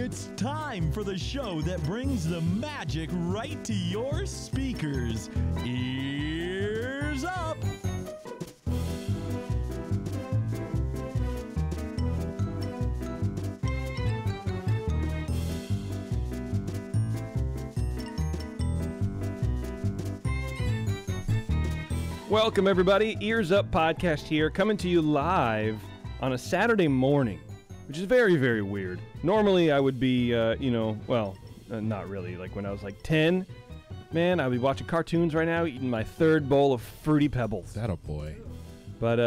It's time for the show that brings the magic right to your speakers. Ears up! Welcome, everybody. Ears Up podcast here, coming to you live on a Saturday morning, which is very, very weird. Normally, I would be, not really. Like when I was like 10, man, I would be watching cartoons right now, eating my third bowl of Fruity Pebbles. That a boy. But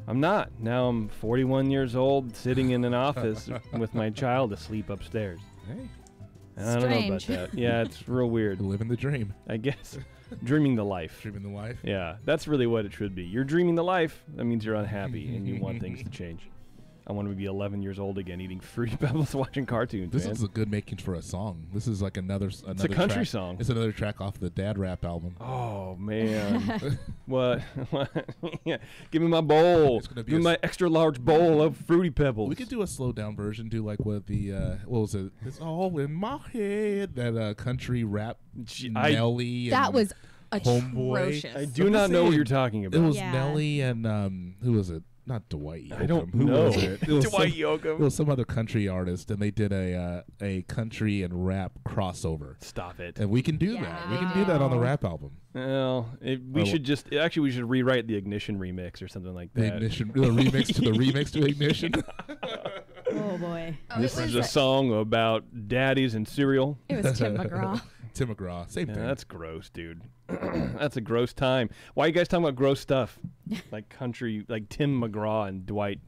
I'm not. Now I'm 41 years old, sitting in an office with my child asleep upstairs. Hey, I don't know about that. Yeah, it's real weird. living the dream. I guess. Dreaming the life. Dreaming the life. Yeah, that's really what it should be. You're dreaming the life. That means you're unhappy and you want things to change. I want to be 11 years old again, eating Fruity Pebbles, watching cartoons. This man. is a good making for a song. This is like another. It's a country track. song. It's another track off the Dad Rap album. Oh man, what? Yeah. Give me my bowl. It's gonna be Give me my extra large bowl of Fruity Pebbles. We could do a slowed down version. Do like what the what was it? It's all in my head. That country rap. Nelly. That and was Homeboy. atrocious. I do not know what you're talking about. It was Yeah. Nelly and who was it? Not Dwight Yoakam. I don't Who know. was it? It was Dwight It Yoakam. was some other country artist, and they did a country and rap crossover. Stop it. And we can do that. We can do that on the Yeah. rap album. Well, we should just actually we should rewrite the Ignition remix or something like The that. Ignition, the remix to the remix to Ignition. Oh boy. This is a song about daddies and cereal. It was Tim McGraw. Tim McGraw, same Yeah, thing. that's gross, dude. That's a gross time. Why are you guys talking about gross stuff? Like country, like Tim McGraw and Dwight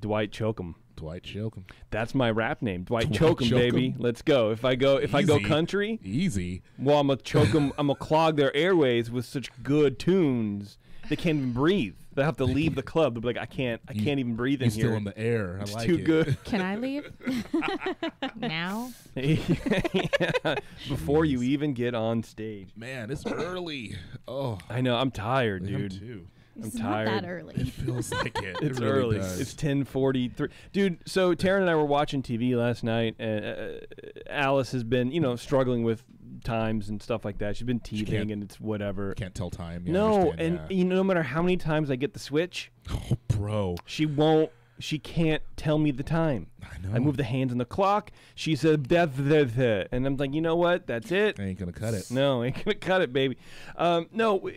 Yoakam. Dwight Yoakam. That's my rap name, Dwight Dwight Yoakam, Yoakam. baby. Let's go. If I go Easy. country, Easy. well, I'm gonna choke them. I'm gonna clog their airways with such good tunes they can't even breathe. They have to leave the club. They'll be like, I can't even breathe in He's here. still in the air. I It's like too it. good. Can I leave? Now? Yeah, before you even get on stage. Man, it's early. Oh, I know. I'm tired, I am dude. too. It's tired. not that early. It feels like it. It's it really early. does. It's 10:43, dude. So Taryn and I were watching TV last night, and Alice has been, struggling with times and stuff like that. She's been teething, and it's whatever. Can't tell time. Yeah, I No, understand, and no matter how many times I get the switch, oh, bro. She can't tell me the time. I know. I move the hands on the clock. She said, and I'm like, you know what? That's it. I ain't gonna cut it. No, ain't gonna cut it, baby. No,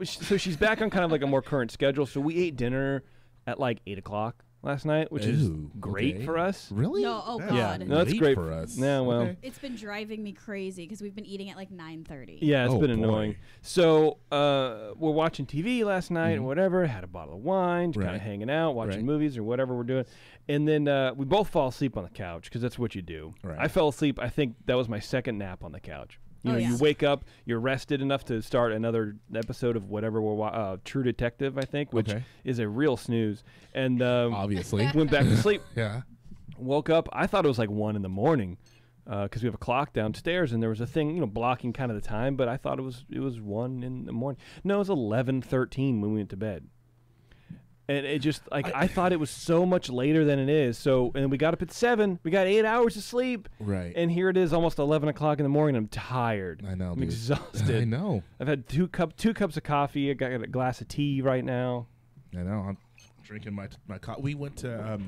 so she's back on kind of like a more current schedule. So we ate dinner at like 8 o'clock last night, which is great okay. for us. Really? No, oh, That's God. Yeah, no, that's late great for us. Yeah, well, Okay. It's been driving me crazy because we've been eating at like 9:30. yeah, it's Oh, been boy. annoying. So we're watching TV last night and whatever. Had a bottle of wine, kind Right. of hanging out, watching Right. movies or whatever we're doing, and then we both fall asleep on the couch because that's what you do. Right. I fell asleep. I think that was my second nap on the couch. You know, yeah. you wake up, you're rested enough to start another episode of whatever we're True Detective, I think, which Okay. is a real snooze. And Obviously. went back to sleep. Yeah. Woke up. I thought it was like 1 in the morning because we have a clock downstairs, and there was a thing, blocking kind of the time. But I thought it was 1 in the morning. No, it was 11:13 when we went to bed. And it just I thought it was so much later than it is. So and we got up at 7. We got 8 hours of sleep. Right. And here it is, almost 11 o'clock in the morning. I'm tired. I know, I'm dude. exhausted. I know. I've had two cups of coffee. I got a glass of tea right now. I know. I'm drinking my coffee. We went to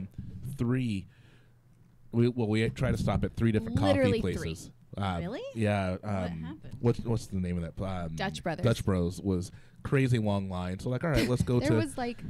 3. We tried to stop at 3 different Literally coffee places. Really? Yeah. What happened? What's the name of that? Dutch Brothers. Dutch Bros was crazy long line. So like, all right, let's go There to. was like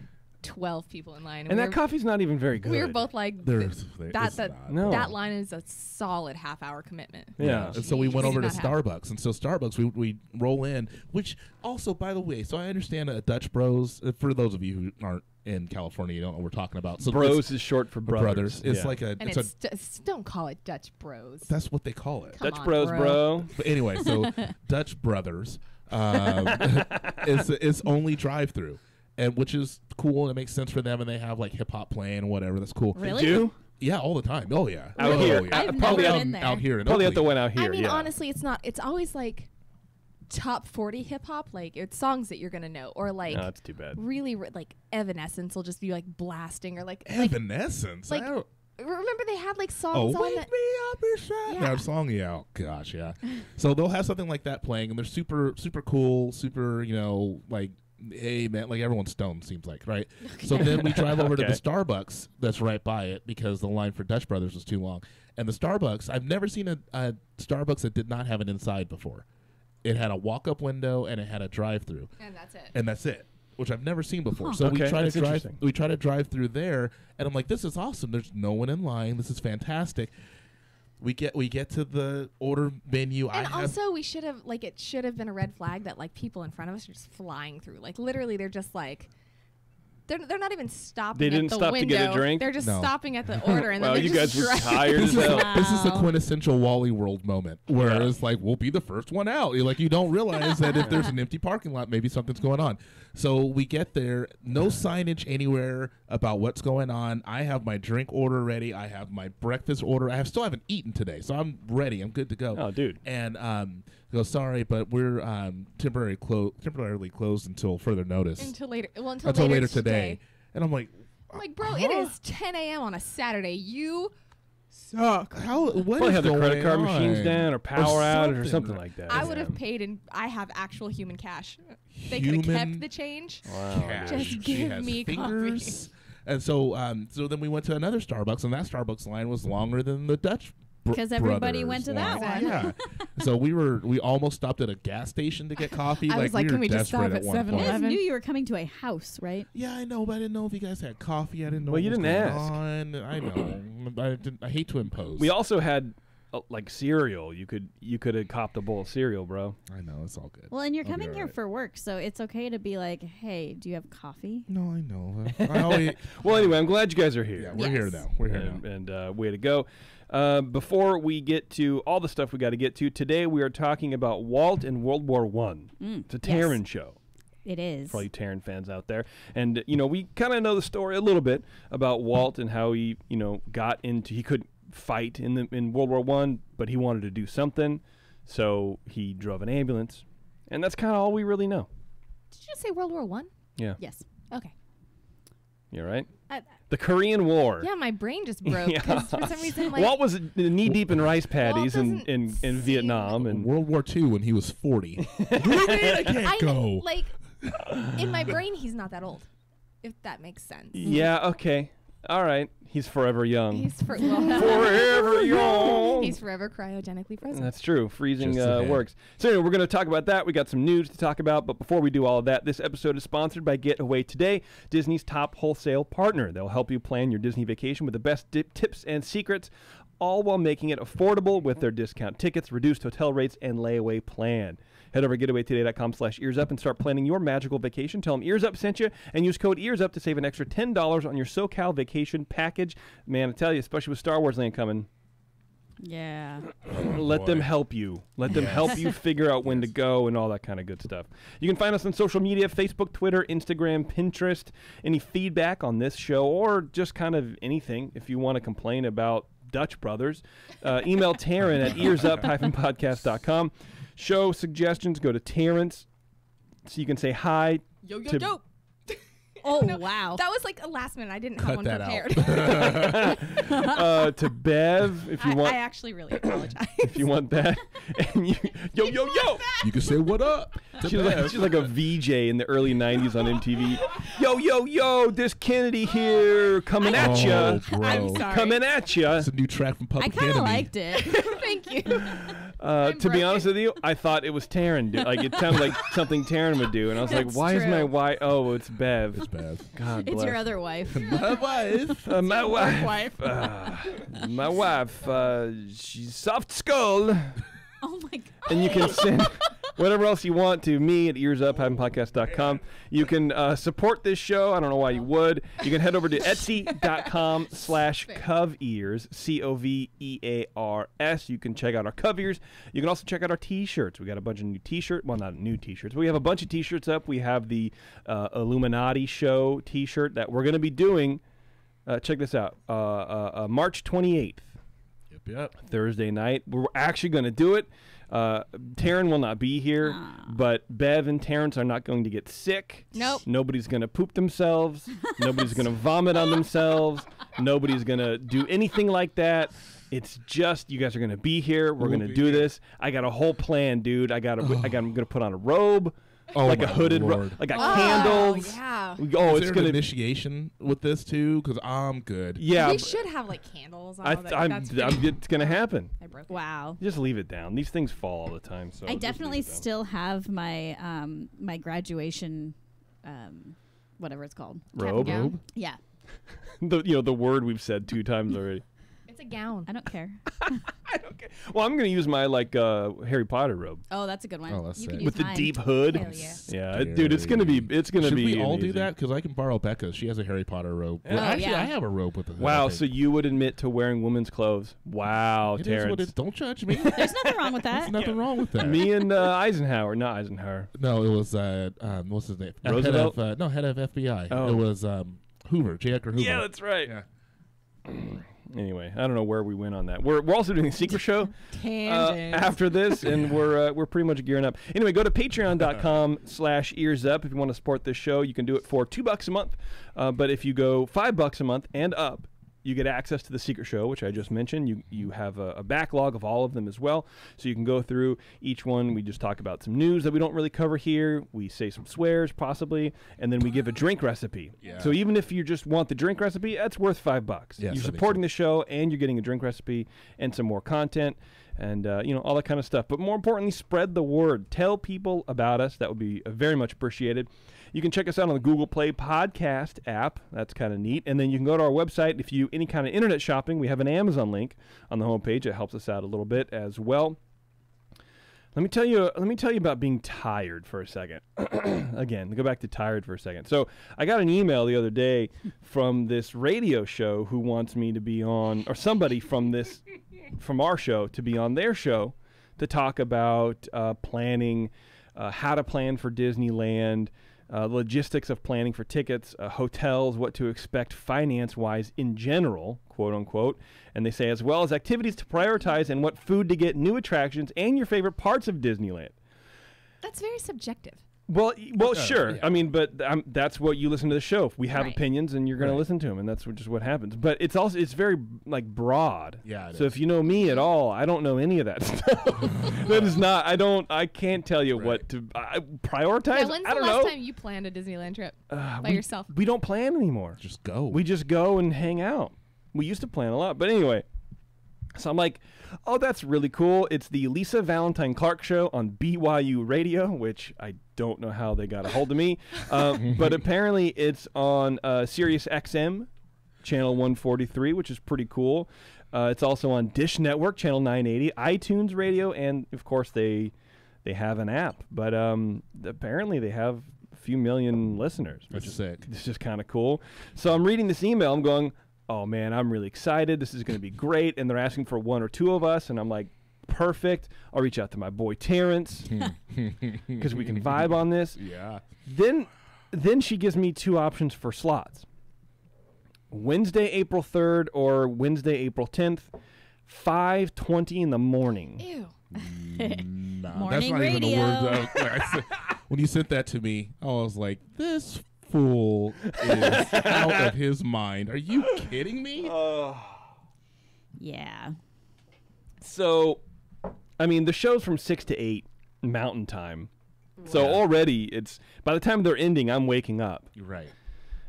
12 people in line. And that coffee's not even very good. We were both like, There's that No. that line is a solid half-hour commitment. Yeah. And so we went Jeez. over to Did not have- Starbucks. And so Starbucks, we roll in, which also, by the way, so I understand Dutch Bros, for those of you who aren't in California, you don't know what we're talking about. So Bros is short for brothers. It's Yeah. like a, And it's a, don't call it Dutch Bros. that's what they call it. Come Dutch on, Bros, bro. But anyway, so Dutch Brothers, it's only drive-through, and which is cool and it makes sense for them, and they have like hip hop playing and whatever. That's cool. Really? Do? Yeah, all the time. Oh yeah, Out oh, here. yeah. I've Probably never out, been there. out here. In probably at the Oakley. one out here. I mean, yeah. honestly, it's not. It's always like top 40 hip hop. Like it's songs that you're gonna know, or like No, that's too bad. really like Evanescence will just be like blasting, or like Evanescence. like I don't- Remember they had like Oh, songs on wake that. me up inside. Yeah. That song, yeah. Oh, gosh, yeah. So they'll have something like that playing, and they're super, super cool, super, like, hey, man, like everyone's stoned, seems like, right? So then we drive over to the Starbucks that's right by it because the line for Dutch Brothers was too long. And the Starbucks, I've never seen a Starbucks that did not have an inside before. It had a walk-up window and it had a drive-through. And that's it. Which I've never seen before. So we try to drive through there, and I'm like, this is awesome. There's no one in line. This is fantastic. We get to the order menu. And also, we should have it should have been a red flag that like people in front of us are just flying through. Like literally, they're just like. They're not even stopping. They didn't at the stop window. to get a drink? They're just No. stopping at the order, and then Wow, they're you just guys were driving. tired as hell. This is the Wow. quintessential Wally World moment where it's like, we'll be the first one out. You don't realize that if there's an empty parking lot, maybe something's going on. So we get there, no signage anywhere about what's going on. I have my drink order ready. I have my breakfast order. Still haven't eaten today, so I'm ready. I'm good to go. Oh, dude. And go, sorry, but we're temporarily closed until further notice. Until later. Well, until later today. And I'm like, I'm like, bro, it is 10 a.m. on a Saturday. You suck. what Probably is have the credit going card machines on? down or power out or something. something like that. I would Yeah. have paid, and I have actual human cash. They could have kept Human the change. Wow. Cash. Just She give has me fingers. And so then we went to another Starbucks, and that Starbucks line was longer than the Dutch. 'Cause everybody went to that line. one. Yeah. So we almost stopped at a gas station to get coffee. I was like, we can were we just desperate stop at at one point. 7-Eleven? I knew you were coming to a house, right? Yeah, I know, but I didn't know if you guys had coffee. I didn't know. Well, what you was didn't going ask. on. I know. I hate to impose. We also had like cereal. You could have copped a bowl of cereal, bro. I know, it's all good. Well, and you're I'll be coming all here right. for work, so it's okay to be like, hey, do you have coffee? No, I know. I always, Well, anyway, I'm glad you guys are here. yeah, we're here now. We're here now. And way to go. Before we get to all the stuff we got to get to, today we are talking about Walt in World War I. It's a Terran show. It is. For all you Terran fans out there. And, we kind of know the story a little bit about Walt and how he, he couldn't fight in World War I, but he wanted to do something, so he drove an ambulance. And that's kind of all we really know. Did you just say World War One? Yeah. Yes. Okay. You're right. I, The Korean War. Yeah, my brain just broke Yeah. because for some reason, like, Walt was knee deep in rice paddies in doesn't Vietnam, In and World War II, when he was 40. What do you mean I can't go? like, in my brain, he's not that old, if that makes sense. yeah, okay, all right. He's forever young. He's well, Forever young. He's forever cryogenically frozen. That's true. Freezing Just a bit. works. So anyway, we're going to talk about that. We got some news to talk about, but before we do all of that, this episode is sponsored by Getaway Today, Disney's top wholesale partner. They'll help you plan your Disney vacation with the best tips and secrets, all while making it affordable with their discount tickets, reduced hotel rates, and layaway plan. Head over to getawaytoday.com/earsup and start planning your magical vacation. Tell them Ears Up sent you and use code Ears Up to save an extra $10 on your SoCal vacation package. Man, I tell you, especially with Star Wars Land coming, Yeah. let them help you. Let them help you figure out when to go and all that kind of good stuff. You can find us on social media, Facebook, Twitter, Instagram, Pinterest. Any feedback on this show or just kind of anything if you want to complain about Dutch Brothers, email Taryn at earsup-podcast.com. Show suggestions, go to Terrence so you can say hi. Yo, to- yo. Oh, No, wow. That was like a last minute. I didn't have Cut one that prepared. To Bev if you want. I actually really apologize. If you want that, and yo. You can say what up. to She's Bev. like a VJ in the early 90s on MTV. Yo, this Kennedy here coming at ya. Oh, bro. I'm sorry. Coming at ya. It's a new track from I Public kind of Enemy. liked it. Thank you. To be broken. honest with you, I thought it was Taryn. Like it sounded like something Taryn would do, and I was like, That's "Why is my true. wife? Oh, it's Bev. It's Bev. God It's bless. your other wife. My wife. My wife. wife. My wife. She's soft skull. Oh, my God. And you can send whatever else you want to me at earsup-podcast.com. You can support this show. I don't know why you would. You can head over to etsy.com/covears, COVEARS. You can check out our covears. You can also check out our t-shirts. We got a bunch of new t-shirts. Well, not new t-shirts. We have a bunch of t-shirts up. We have the Illuminati show t-shirt that we're going to be doing. Check this out. March 28th. Yep. Thursday night. We're actually going to do it. Taryn will not be here, but Bev and Terrence are not going to get sick. Nope. Nobody's going to poop themselves. Nobody's going to vomit on themselves. Nobody's going to do anything like that. It's just you guys are going to be here. We're going to do this. I got a whole plan, dude. I'm going to put on a robe. Like a hooded robe. I got candles. Yeah. Oh, Is it's there going an to initiation with this too? Because I'm good. Yeah. We should have like candles. It's going to happen. I broke it. Wow. Just leave it down. These things fall all the time. So I just definitely leave it down. still have my my graduation, whatever it's called. robe. Gown? Yeah, The word we've said 2 times already. It's a gown. I don't care. I don't care. Well, I'm going to use my Harry Potter robe Oh, that's a good one. Oh, that's you sick. can use with the mine. deep hood. Hell yeah. Yeah, dude, it's going to be Should we all do amazing. that? Because I can borrow Becca's. She has a Harry Potter robe. Yeah. Well, Oh, actually, yeah. I have a robe with a hood. Wow, I so think. you would admit to wearing women's clothes? Wow, It is Terrence. what it is. Don't judge me. There's nothing wrong with that. There's nothing wrong with that. Me and Eisenhower, not Eisenhower. No, it was what's his name? Roosevelt? Head of, head of FBI. Oh. It was Hoover, J. Edgar Hoover. Yeah, that's right. Yeah. Anyway, I don't know where we went on that. We're also doing a secret show Tangent. after this, and we're pretty much gearing up. Anyway, go to patreon.com/earsup if you want to support this show. You can do it for $2 a month, but if you go $5 a month and up, you get access to the secret show, which I just mentioned. You have a backlog of all of them as well, so you can go through each one. We just talk about some news that we don't really cover here. We say some swears, possibly, and then we give a drink recipe. Yeah. So even if you just want the drink recipe, that's worth $5. Yes, You're that makes supporting the show, and you're getting a drink recipe and some more content, and all that kind of stuff. But more importantly, spread the word. Tell people about us. That would be very much appreciated. You can check us out on the Google Play podcast app. That's kind of neat. And then you can go to our website. If you any kind of internet shopping, we have an Amazon link on the homepage. It helps us out a little bit as well. Let me tell you about being tired for a second. Again, go back to tired for a second. So I got an email the other day from this radio show who wants me to be on, or somebody from our show to be on their show to talk about planning, how to plan for Disneyland, logistics of planning for tickets, hotels, what to expect finance-wise in general, quote-unquote, and they say as well as activities to prioritize and what food to get, new attractions, and your favorite parts of Disneyland. That's very subjective. Well, sure. yeah. I mean, but that's what you listen to the show. We have Right. opinions, and you're going to listen to them, and that's just what happens. But it's very broad. Yeah, it So is. if you know me at all, I don't know any of that stuff. That is not. I can't tell you what to prioritize. Yeah, when's I the don't last know. time you planned a Disneyland trip by we, yourself? We don't plan anymore. Just go. We just go and hang out. We used to plan a lot, but anyway. So I'm like, oh, that's really cool. It's the Lisa Valentine Clark Show on BYU Radio, which I don't know how they got a hold of me. But apparently it's on Sirius XM, channel 143, which is pretty cool. It's also on Dish Network, channel 980, iTunes Radio, and, of course, they have an app. But apparently they have a few million listeners, which That's sick. is just kind of cool. So I'm reading this email. I'm going, oh, man, I'm really excited. This is going to be great. And they're asking for 1 or 2 of us. And I'm like, perfect. I'll reach out to my boy Terrence because we can vibe on this. Yeah. Then she gives me 2 options for slots. Wednesday, April 3rd or Wednesday, April 10th, 5:20 in the morning. Ew. Nah, that's Morning not even the radio. words. I said, when you sent that to me, I was like, this fool is out of his mind. Are you kidding me? Yeah. So, I mean, the show's from 6 to 8 Mountain Time. So already it's, by the time they're ending, I'm waking up. You're right.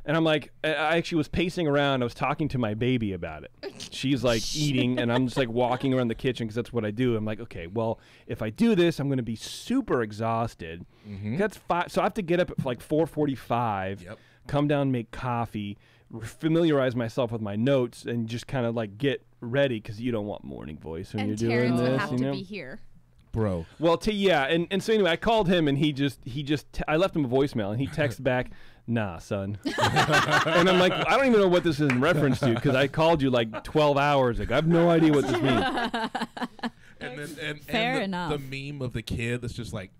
And I'm like, I actually was pacing around. I was talking to my baby about it. She's like eating, and I'm just like walking around the kitchen because that's what I do. I'm like, okay, well, if I do this, I'm going to be super exhausted. That's 5. So I have to get up at like 4:45, Yep. come down, make coffee, familiarize myself with my notes, and just kind of like get ready because you don't want morning voice when And you're doing Terrence would this. have You to know? be here. Bro. Well, and so anyway, I called him, and he just I left him a voicemail, and he texted back, "Nah, son." And I'm like, I don't even know what this is in reference to because I called you like 12 hours ago. I have no idea what this means. And Fair the, enough. The meme of the kid that's just like,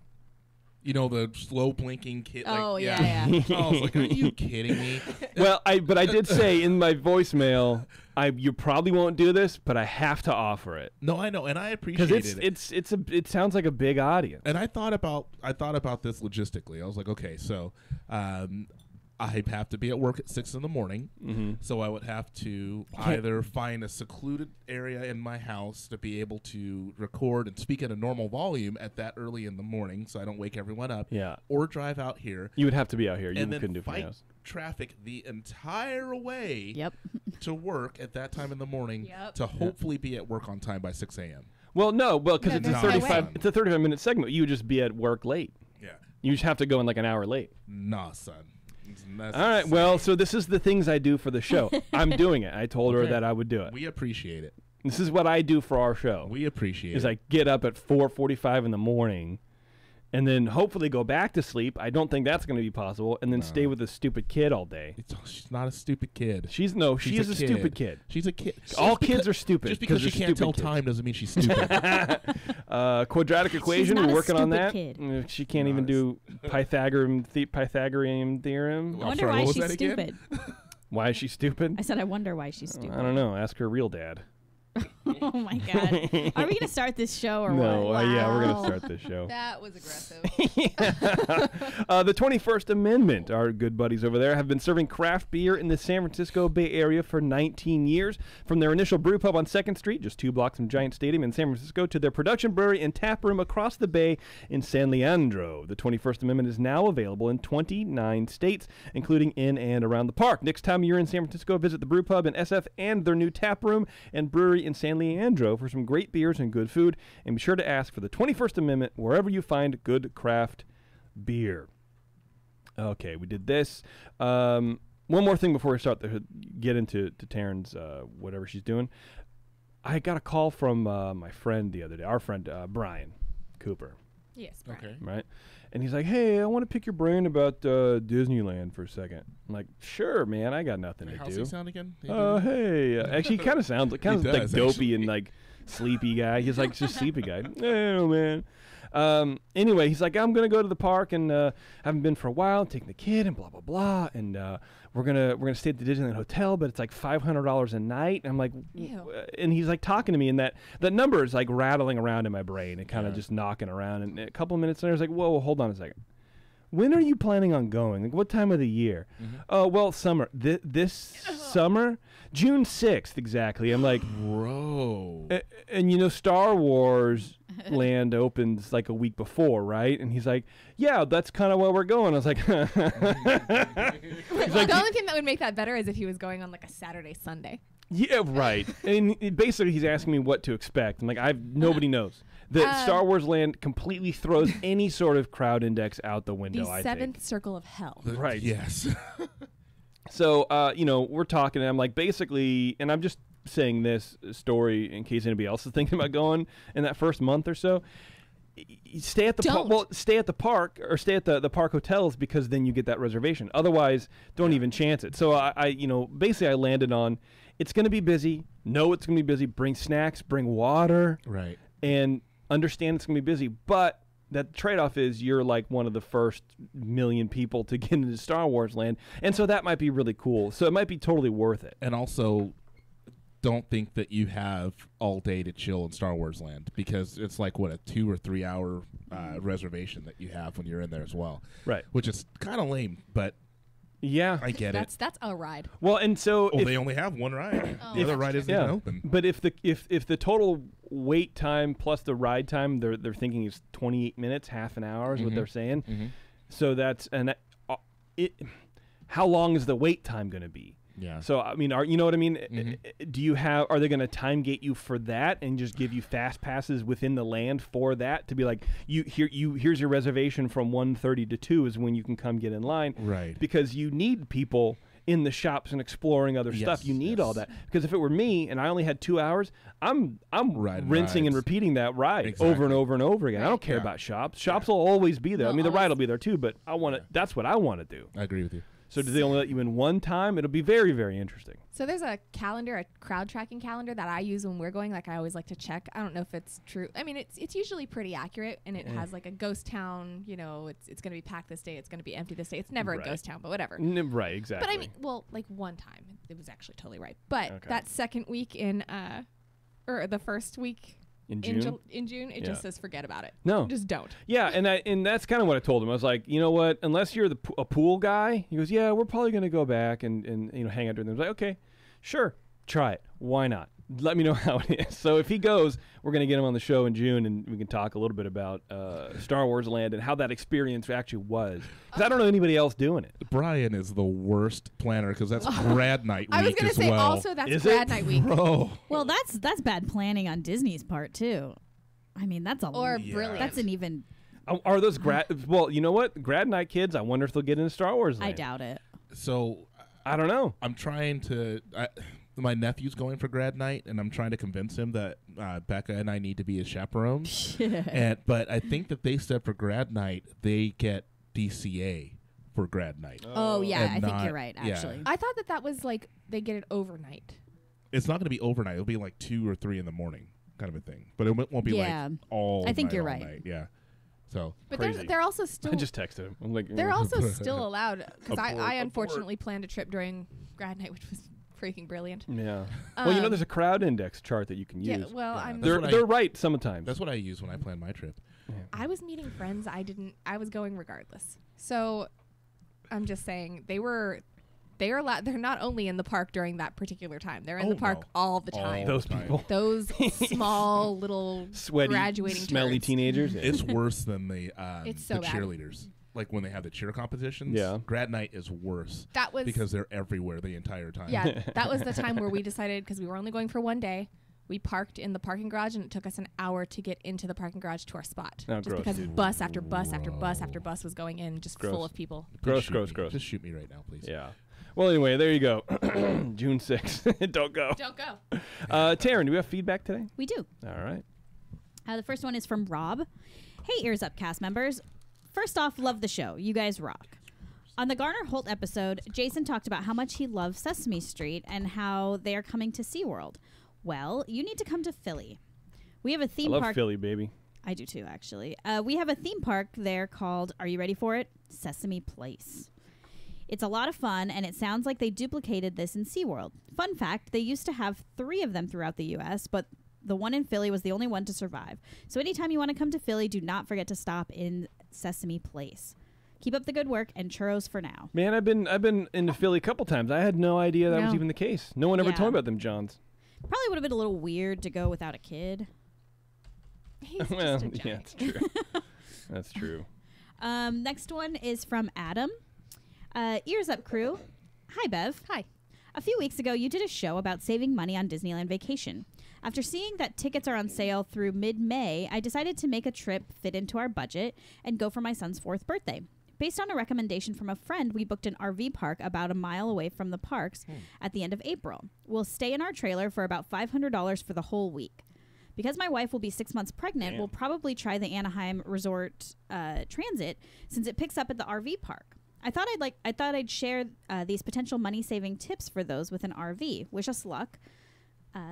the slow blinking kid. Oh, like, yeah. I was like, are you kidding me? Well, but I did say in my voicemail, You probably won't do this, but I have to offer it. No, I know, and I appreciate because it sounds like a big audience. And I thought about this logistically. I was like, okay, so I'd have to be at work at 6 a.m, so I would have to either find a secluded area in my house to be able to record and speak at a normal volume at that early in the morning, so I don't wake everyone up. Yeah. Or drive out here. You would have to be out here. You and couldn't do then from fight the house. traffic the entire way. Yep. To work at that time in the morning Yep. to hopefully be at work on time by 6 a.m. Well, no, because it's a there's no 35. way. It's a 35-minute segment. You would just be at work late. Yeah. You just have to go in like an hour late. Nah, son. That's All right. insane. Well, so this is the things I do for the show. I'm doing it. I told her Okay. that I would do it. We appreciate it. This is what I do for our show. We appreciate Is it. I get up at 4:45 in the morning, and then hopefully go back to sleep. I don't think that's going to be possible, and then stay with this stupid kid all day. She's not a stupid kid. She is a stupid kid. She's a kid. All kids are stupid. Just because she they're can't tell stupid kids. time doesn't mean she's stupid. Quadratic equation. not We're a working on stupid that. kid. She can't even do Pythagorean theorem. I wonder sorry, why what was she's that again? stupid. Why is she stupid? I said I wonder why she's stupid. I don't know. Ask her real dad. Oh my god. Are we gonna start this show or No, what? yeah, we're Wow. gonna start this show. That was aggressive. The 21st Amendment, our good buddies over there, have been serving craft beer in the San Francisco Bay Area for 19 years. From their initial brew pub on 2nd Street, just 2 blocks from Giant Stadium in San Francisco, to their production brewery and tap room across the bay in San Leandro. The 21st Amendment is now available in 29 states, including in and around the park. Next time you're in San Francisco, visit the brew pub in SF and their new tap room and brewery in San Leandro for some great beers and good food. And be sure to ask for the 21st Amendment wherever you find good craft beer. Okay, we did this. One more thing before we start to get into Taryn's whatever she's doing. I got a call from my friend the other day, our friend Brian Cooper, Yes. Brian. Okay. right? And he's like, "Hey, I want to pick your brain about Disneyland for a second." I'm like, "Sure, man. I got nothing to How's do." he sound again? Hey. Actually, he kind of sounds like He does, dopey actually. and like sleepy guy. He's like just sleepy guy. Oh man. Anyway, he's like, I'm gonna go to the park and haven't been for a while, taking the kid and blah blah blah, and we're gonna stay at the Disneyland hotel, but it's like $500 a night. And I'm like, Ew. and he's like talking to me, and that number is like rattling around in my brain and kind of Yeah. just knocking around. And a couple of minutes later, I was like, whoa, hold on a second. When are you planning on going? Like, what time of the year? Oh, well, summer. This summer? June 6th, exactly. I'm like, Bro. and you know, Star Wars Land opens like a week before, right? And he's like, yeah, that's kind of where we're going. I was like, The only thing that would make that better is if he was going on like a Saturday, Sunday. yeah, right. And basically, he's asking me what to expect. I'm like, nobody knows. That Star Wars Land completely throws any sort of crowd index out the window, The I seventh think. circle of hell. Right. Yes. So, you know, we're talking, and I'm like, basically, and I'm just saying this story in case anybody else is thinking about going in that first month or so. Stay at the stay at the park or stay at the park hotels, because then you get that reservation. Otherwise, don't even chance it. So I you know, basically I landed on, it's going to be busy. No, it's going to be busy. Bring snacks, bring water, Right. and understand it's going to be busy. But that trade-off is you're like one of the first million people to get into Star Wars Land, and so that might be really cool. So it might be totally worth it. And also, don't think that you have all day to chill in Star Wars Land, because it's like, what, a 2 or 3 hour reservation that you have when you're in there as well. Right. Which is kind of lame, but Yeah. I get it. That's a ride. Well, and so Oh, if- they only have one ride. Oh, the other that's ride true. isn't even open. But if the total wait time plus the ride time they're thinking is 28 minutes, half an hour is what they're saying. So that's how long is the wait time going to be? Yeah. So I mean, you know what I mean? Do you are they going to time gate you for that and just give you fast passes within the land for that, to be like, here's your reservation from 1:30 to 2 is when you can come get in line, Right. Because you need people in the shops and exploring other stuff. Yes, You need yes. all that, because if it were me and I only had 2 hours, I'm Riding rinsing and rides. repeating that ride over Exactly. and over and over again. I don't care Yeah. about shops. Shops will always be there. I They'll mean, the ride always- will be there too, but I want to. That's what I want to do. I agree with you. So do they only let you in one time? It'll be very, very interesting. So there's a calendar, a crowd tracking calendar that I use when we're going. Like I always like to check. I don't know if it's true. I mean, it's usually pretty accurate, and it has like a ghost town. You know, it's going to be packed this day. It's going to be empty this day. It's never a ghost town, but whatever. Right, exactly. But I mean, well, like one time it was actually totally right. But that second week in, or the first week. In June? In June, it just says forget about it. No. Just don't. Yeah, and that's kind of what I told him. I was like, you know what? Unless you're a pool guy, he goes, yeah, we're probably going to go back and hang out during them. I was like, okay, sure, try it. Why not? Let me know how it is. So if he goes, we're going to get him on the show in June, and we can talk a little bit about Star Wars Land and how that experience actually was. Because I don't know anybody else doing it. Brian is the worst planner because that's grad night week I was going to as say well. also that's Is grad it? night week. Oh, Well, that's bad planning on Disney's part too. I mean, that's a Or Yeah. brilliant. that's an even. Are those grad? Well, you know what? Grad night kids. I wonder if they'll get into Star Wars Land. I doubt it. so I don't know. I'm trying to. My nephew's going for grad night, and I'm trying to convince him that Becca and I need to be his chaperones. But I think that they said for grad night they get DCA for grad night. Oh yeah, And I think not- you're right. yeah. Actually, I thought that was like they get it overnight. It's not going to be overnight. It'll be like 2 or 3 in the morning, kind of a thing. But it won't be Yeah. like all. I think night, you're all right. night. Yeah. So But Crazy. they're also still I just texted him. I'm like, they're also still allowed because I Abort. unfortunately planned a trip during grad night, which was freaking brilliant. yeah. Well, you know, there's a crowd index chart that you can use. Yeah, well, Yeah, I'm. that's what They're right sometimes. that's what I use when I plan my trip. I was meeting friends. I was going regardless. So, I'm just saying they're allowed. They're not only in the park during that particular time. They're in Oh, the park no. all the All time. Those the time. people. Those small little Sweaty, graduating smelly turds. teenagers. Yeah. It's worse than the It's so the bad. cheerleaders. Like when they have the cheer competitions. Yeah. Grad night is worse That was because they're everywhere the entire time. Yeah, that was the time where we decided, because we were only going for one day, we parked in the parking garage, and it took us an hour to get into the parking garage to our spot. Oh, just gross. because bus after bus after bus after bus was going in, just Gross. full of people. Gross, Shoot gross, me. gross. Just shoot me right now, please. Yeah. Well, anyway, there you go. June 6th. Don't go. Don't go. Taryn, do we have feedback today? we do. All right. The first one is from Rob. Hey, Ears Up cast members. First off, love the show. You guys rock. On the Garner Holt episode, Jason talked about how much he loves Sesame Street and how they are coming to SeaWorld. Well, you need to come to Philly. We have a I theme love park. Philly, baby. I do too, actually. We have a theme park there called, are you ready for it? Sesame Place. It's a lot of fun, and it sounds like they duplicated this in SeaWorld. Fun fact, they used to have 3 of them throughout the U.S., but the one in Philly was the only one to survive. So anytime you want to come to Philly, do not forget to stop in Sesame Place. Keep up the good work, and churros for now. Man, I've been into Philly a couple times. I had no idea that was No. even the case. No one ever Yeah. told me about them Johns. Probably would have been a little weird to go without a kid. He's Well, just a yeah, giant. it's true. That's true. Next one is from Adam. Ears Up crew. Hi, Bev. Hi. A few weeks ago, you did a show about saving money on Disneyland vacation. After seeing that tickets are on sale through mid-May, I decided to make a trip fit into our budget and go for my son's 4th birthday. Based on a recommendation from a friend, we booked an RV park about a mile away from the parks at the end of April. We'll stay in our trailer for about $500 for the whole week. Because my wife will be 6 months pregnant, Damn. we'll probably try the Anaheim Resort Transit since it picks up at the RV park. I thought I'd share these potential money-saving tips for those with an RV. Wish us luck.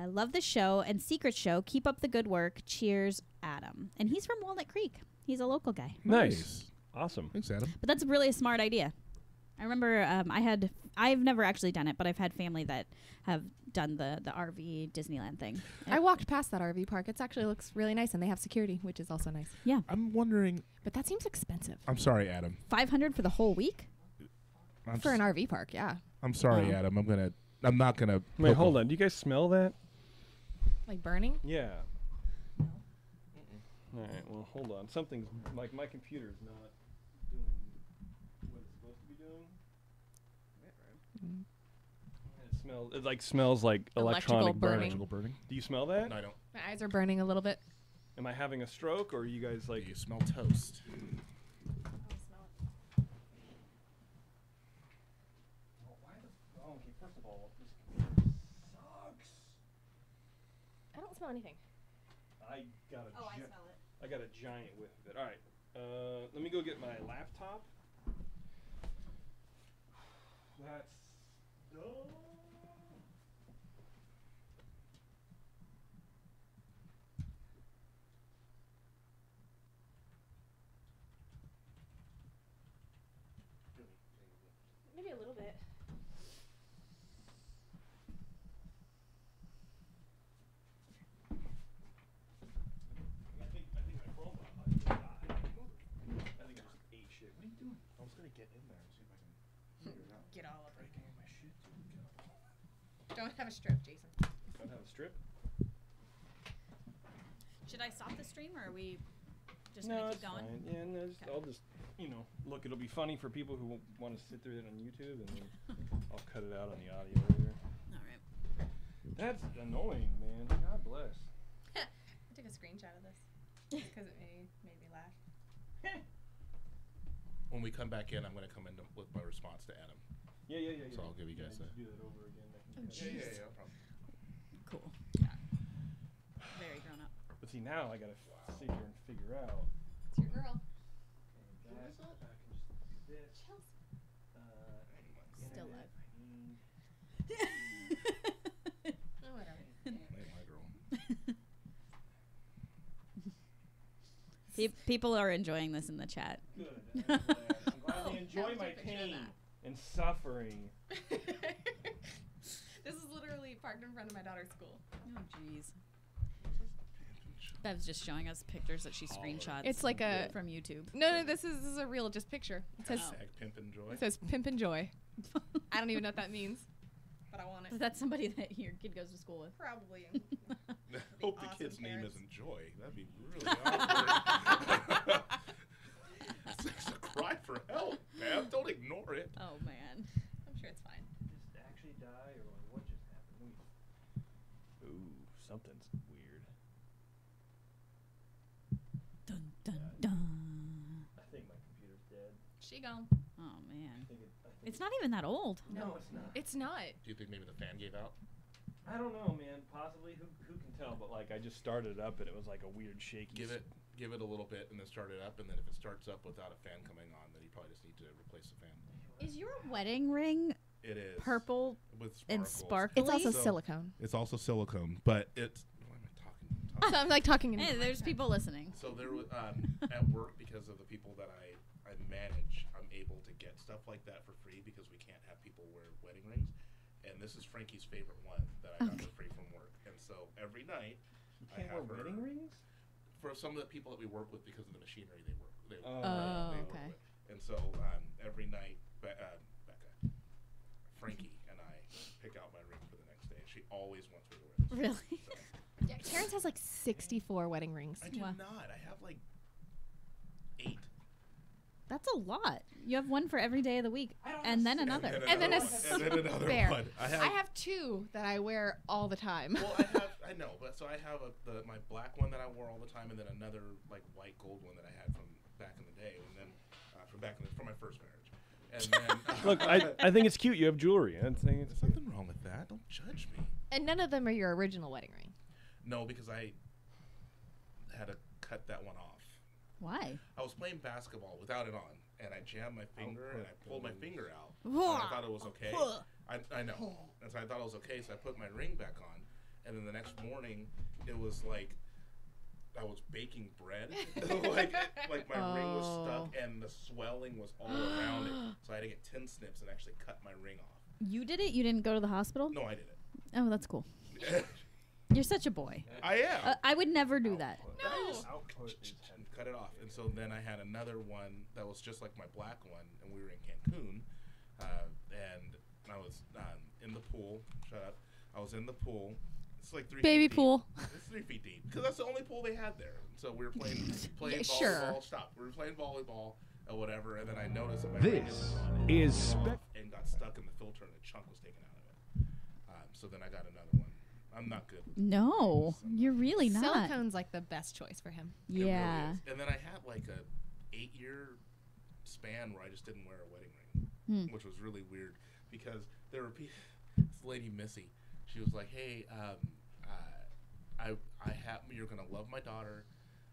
Love the show and Secret Show. Keep up the good work. Cheers, Adam. And he's from Walnut Creek. He's a local guy. Nice. Awesome. Thanks, Adam. But that's really a smart idea. I remember I've never actually done it, but I've had family that have done the RV Disneyland thing. I walked past that RV park. It actually looks really nice, and they have security, which is also nice. Yeah. I'm wondering. But that seems expensive I'm sorry, Adam. $500 for the whole week? for an RV park. Yeah, I'm sorry, Wow. Adam. I'm not gonna. Wait, hold on. Do you guys smell that? like burning. Yeah. All right. Well, hold on. Something's like my computer's not doing what it's supposed to be doing. It smells. It smells like Electrical electronic burning. burning. Electrical burning. Do you smell that? No, I don't. My eyes are burning a little bit. Am I having a stroke, or are you guys like? You smell toast. Okay. First of all, this computer sucks. I don't smell anything. I got a. it. I got a giant whiff of it. All right. Let me go get my laptop. That's. Oh. Maybe a little bit. I think my phone died. I think I just ate shit. What are you doing? I was gonna get in there and see if I can figure it out. Get all up. Breaking all my shit, dude. Get up. Don't have a strip, Jason. Don't have a strip? Should I stop the stream, or are we just No, gonna it's keep going? fine. Yeah, no, Okay. I'll just, look, it'll be funny for people who want to sit through it on YouTube, and then I'll cut it out on the audio later. All right. That's annoying, man. God bless. I took a screenshot of this because it made me laugh. When we come back in, I'm gonna come in with my response to Adam. Yeah. So I'll give you guys just that. do that over again. I Oh, can cut it. jeez. No problem. Cool. Yeah. Very grown up. But see, now I gotta sit here and figure out. It's your girl. Okay, that, I can just do this. Chelsea. internet Still live. I need. Oh, whatever. Hey, my girl. People are enjoying this in the chat. Good. I'm glad. I'm glad Oh, they enjoy that was my a picture of pain that. and suffering. This is literally parked in front of my daughter's school. Oh, jeez. Bev's just showing us pictures that she screenshots. It's like a from YouTube. no. This is a real just picture. It says Hashtag pimp and joy. it says pimp and joy. I don't even know what that means, but I want it. That's somebody that your kid goes to school with. Probably. Hope the awesome kid's name parents. isn't Joy. That'd be really awkward. It's a cry for help, man. Don't ignore it. Oh man. I'm sure it's fine. Just actually die, or what just happened? Ooh, something's weird. Dun dun dun. I think my computer's dead. She gone. Oh man. I think It's not even that old. No, it's not. It's not. Do you think maybe the fan gave out? I don't know, man. Possibly. Who can tell? But like, I just started it up, and it was like a weird shaky. Give it a little bit, and then start it up, and then if it starts up without a fan coming on, then you probably just need to replace the fan. Is your wedding ring It is purple with and sparkles. sparkly? It's also So- silicone. It's also silicone, but it's. Why am I talking? So I'm like talking in. Hey, there's people listening. So there was at work, because of the people that I manage, I'm able to get stuff like that for free because we can't have people wear wedding rings. And this is Frankie's favorite one that I got for free from work. And so every night You I can't wear have her wedding rings. for some of the people that we work with because of the machinery they work Oh. they work Okay. with. And so every night Becca, Frankie and I pick out my ring for the next day. She always wants me to wear this. Really? So Yeah, Terrence has like 64 wedding rings. I do Wow. not. I have like 8. That's a lot. You have one for every day of the week, and then another. And then a and then another Fair. one. I have 2 that I wear all the time. Well, I know, but so I have my black one that I wore all the time, and then another like white gold one that I had from back in the day, and then from my first marriage. And then Look, I think it's cute. You have jewelry. I'm saying it's there's nothing wrong with that. Don't judge me. And none of them are your original wedding ring. No, because I had to cut that one off. Why? I was playing basketball without it on, and I jammed my finger and I pulled my finger out. And Whoa. I thought it was okay. I know. And so I thought it was okay, so I put my ring back on. And then the next morning, it was like I was baking bread. like my ring was stuck, and the swelling was all around it. So I had to get 10 snips and actually cut my ring off. You did it? You didn't go to the hospital? No, I did it. Oh, that's cool. You're such a boy. I am. I would never do that. No. Output is And cut it off. And so then I had another one that was just like my black one, and we were in Cancun, and I was in the pool. Shut up. I was in the pool. It's like 3 Baby feet deep. pool. It's 3 feet deep because that's the only pool they had there. So we were playing Yeah, volleyball. sure. Stop. We were playing volleyball or whatever, and then I noticed that my This ring is off and got stuck in the filter, and a chunk was taken out of it. So then I got another one. I'm not good with it. No, you're really not. Silicone's like the best choice for him. It really Yeah. is. And then I had like a 8-year span where I just didn't wear a wedding ring, which was really weird because there were people. This lady Missy, she was like, "Hey, you're gonna love my daughter.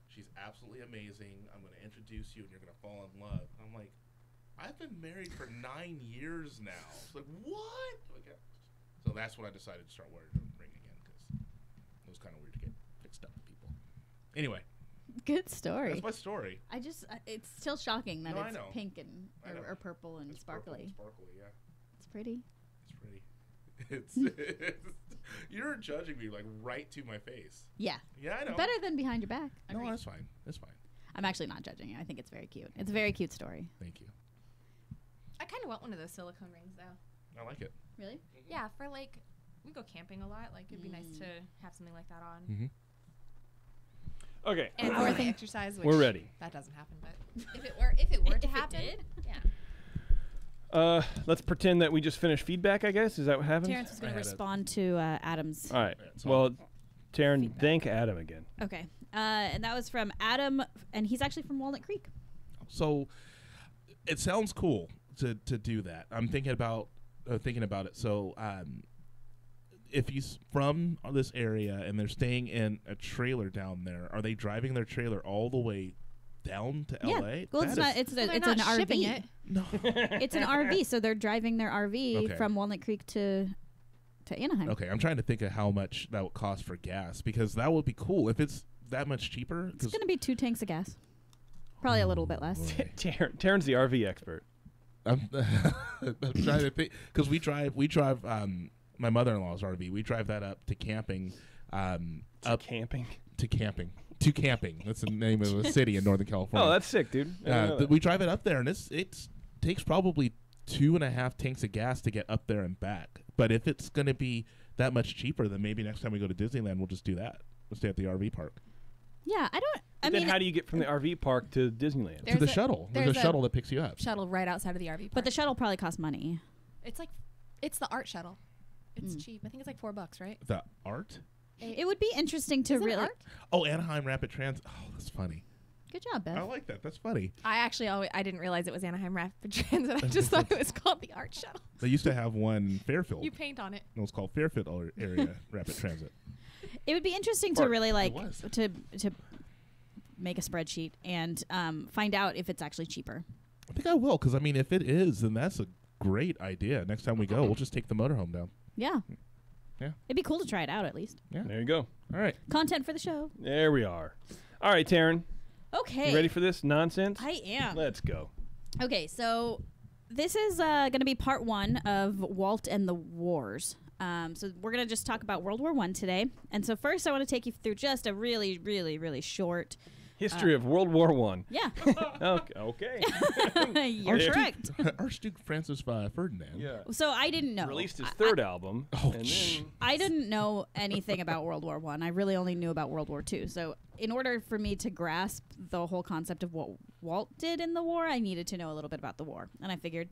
She's absolutely amazing. I'm gonna introduce you, and you're gonna fall in love." And I'm like, I've been married for 9 years now. It's like, what? Okay. So that's when I decided to start wearing the ring again because it was kind of weird to get fixed up with people. Anyway. Good story. That's my story. I just, it's still shocking that No, I it's know. pink and or purple and It's sparkly. Purple and sparkly, yeah. It's pretty. It's you're judging me like right to my face. Yeah. Yeah, I know. Better than behind your back. No, Agreed. that's fine. That's fine. I'm actually not judging you. I think it's very cute. It's a very cute story. Thank you. I kind of want one of those silicone rings though. I like it. Really? Yeah, for like we go camping a lot. Like it'd be nice to have something like that on. Mm-hmm. Okay. And for the exercise, which We're ready. That doesn't happen, but if it were to happen, yeah. Let's pretend that we just finished feedback, I guess. Is that what happens? Terrence was going I to had it. respond to Adam's. All right. Yeah, so- Well, Taryn, Feedback. thank Adam again. Okay. And that was from Adam, and he's actually from Walnut Creek. So it sounds cool to do that. I'm thinking about it. So if he's from this area and they're staying in a trailer down there, are they driving their trailer all the way down to Yeah. LA? Well, it's That not. is- It's Well, they're it's not an shipping RV. it. no. It's an RV, so they're driving their RV Okay. from Walnut Creek to Anaheim. Okay, I'm trying to think of how much that would cost for gas because that would be cool if it's that much cheaper. It's going to be 2 tanks of gas. Probably a little bit less. boy. Taryn's the RV expert. I'm trying to think because we drive my mother-in-law's RV. We drive that up to camping, up Camping. to camping. To camping. That's the name of a city in Northern California. Oh, that's sick, dude. I didn't know that. we drive it up there, and it takes probably 2.5 tanks of gas to get up there and back. But if it's going to be that much cheaper, then maybe next time we go to Disneyland, we'll just do that. We'll stay at the RV park. Yeah, I Then mean, how do you get from the RV park to Disneyland? To the There's a- shuttle. There's there's a a shuttle that picks you up. Shuttle right outside of the RV park. but the shuttle probably costs money. It's the art shuttle. It's cheap. I think it's like $4, right? The art? It would be interesting to Is it really. art? Oh, Anaheim Rapid Transit. Oh, that's funny. Good job, Beth. I like that. That's funny. I actually I didn't realize it was Anaheim Rapid Transit. I just thought it was called the art shuttle. They used to have one in Fairfield. You paint on it. It was called Fairfield Area Rapid Transit. It would be interesting to Park. really like was. to make a spreadsheet and find out if it's actually cheaper. I think I will, because, I mean, if it is, then that's a great idea. Next time we go, we'll just take the motorhome down. Yeah. Yeah. It'd be cool to try it out at least. There you go. All right. Content for the show. There we are. All right, Taryn. Okay. You ready for this nonsense? I am. Let's go. Okay, so this is going to be part 1 of Walt and the Wars. So we're going to just talk about World War I today. And so first I want to take you through just a really, really, really short. History of World War One. Yeah. Okay. You're There. correct. Archduke Francis Ferdinand. Yeah. So I didn't know. Released his third album. Oh, and then I didn't know anything about World War I. I really only knew about World War II. So in order for me to grasp the whole concept of what Walt did in the war, I needed to know a little bit about the war. And I figured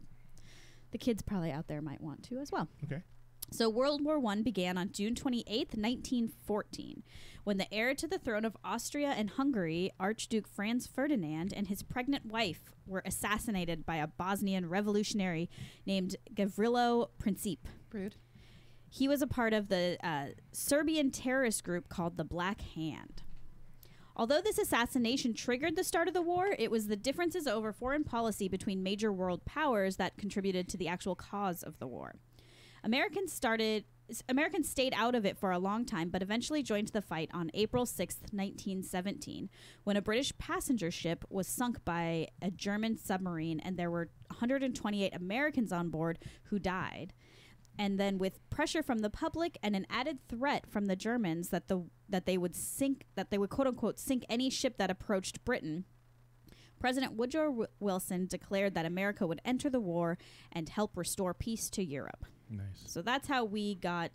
the kids probably out there might want to as well. Okay. So World War I began on June 28th, 1914, when the heir to the throne of Austria and Hungary, Archduke Franz Ferdinand, and his pregnant wife were assassinated by a Bosnian revolutionary named Gavrilo Princip. Rude. He was a part of the Serbian terrorist group called the Black Hand. Although this assassination triggered the start of the war, it was the differences over foreign policy between major world powers that contributed to the actual cause of the war. Americans stayed out of it for a long time, but eventually joined the fight on April 6, 1917, when a British passenger ship was sunk by a German submarine, and there were 128 Americans on board who died. And then, with pressure from the public and an added threat from the Germans that they would quote unquote sink any ship that approached Britain, President Woodrow Wilson declared that America would enter the war and help restore peace to Europe. Nice. So that's how we got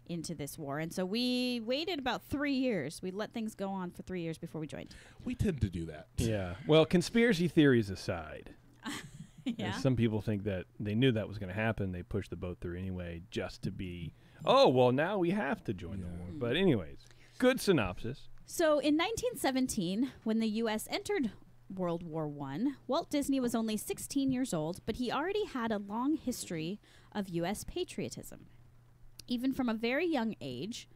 into this war. And so we waited about 3 years. We let things go on for 3 years before we joined. We tend to do that. Yeah. Well, conspiracy theories aside, Yeah. some people think that they knew that was going to happen. They pushed the boat through anyway, just to be, oh, well, now we have to join the war. But anyways, good synopsis. So in 1917, when the U.S. entered World War I, Walt Disney was only 16 years old, but he already had a long history of U.S. patriotism. Even from a very young age,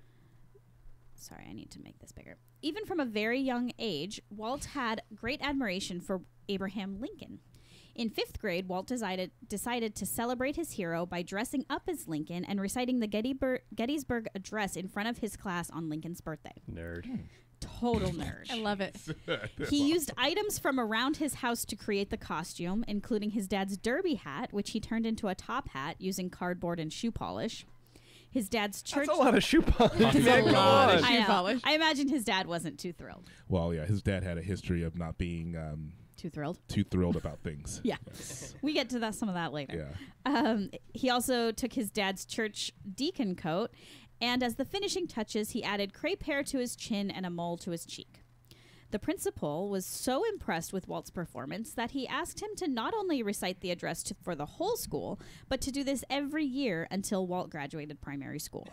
Even from a very young age, Walt had great admiration for Abraham Lincoln. In 5th grade, Walt decided to celebrate his hero by dressing up as Lincoln and reciting the Gettysburg Address in front of his class on Lincoln's birthday. Nerd. Total nerd. I love it. He used items from around his house to create the costume, including his dad's derby hat, which he turned into a top hat using cardboard and shoe polish. His dad's church... That's a lot of shoe polish. That's Man, a come lot on. of I know. polish. I imagine his dad wasn't too thrilled. Well, yeah, his dad had a history of not being Too thrilled? too thrilled about things. Yeah. Yes. We get to some of that later. Yeah. He also took his dad's church deacon coat, and as the finishing touches, he added crepe hair to his chin and a mole to his cheek. The principal was so impressed with Walt's performance that he asked him to not only recite the address for the whole school, but to do this every year until Walt graduated primary school.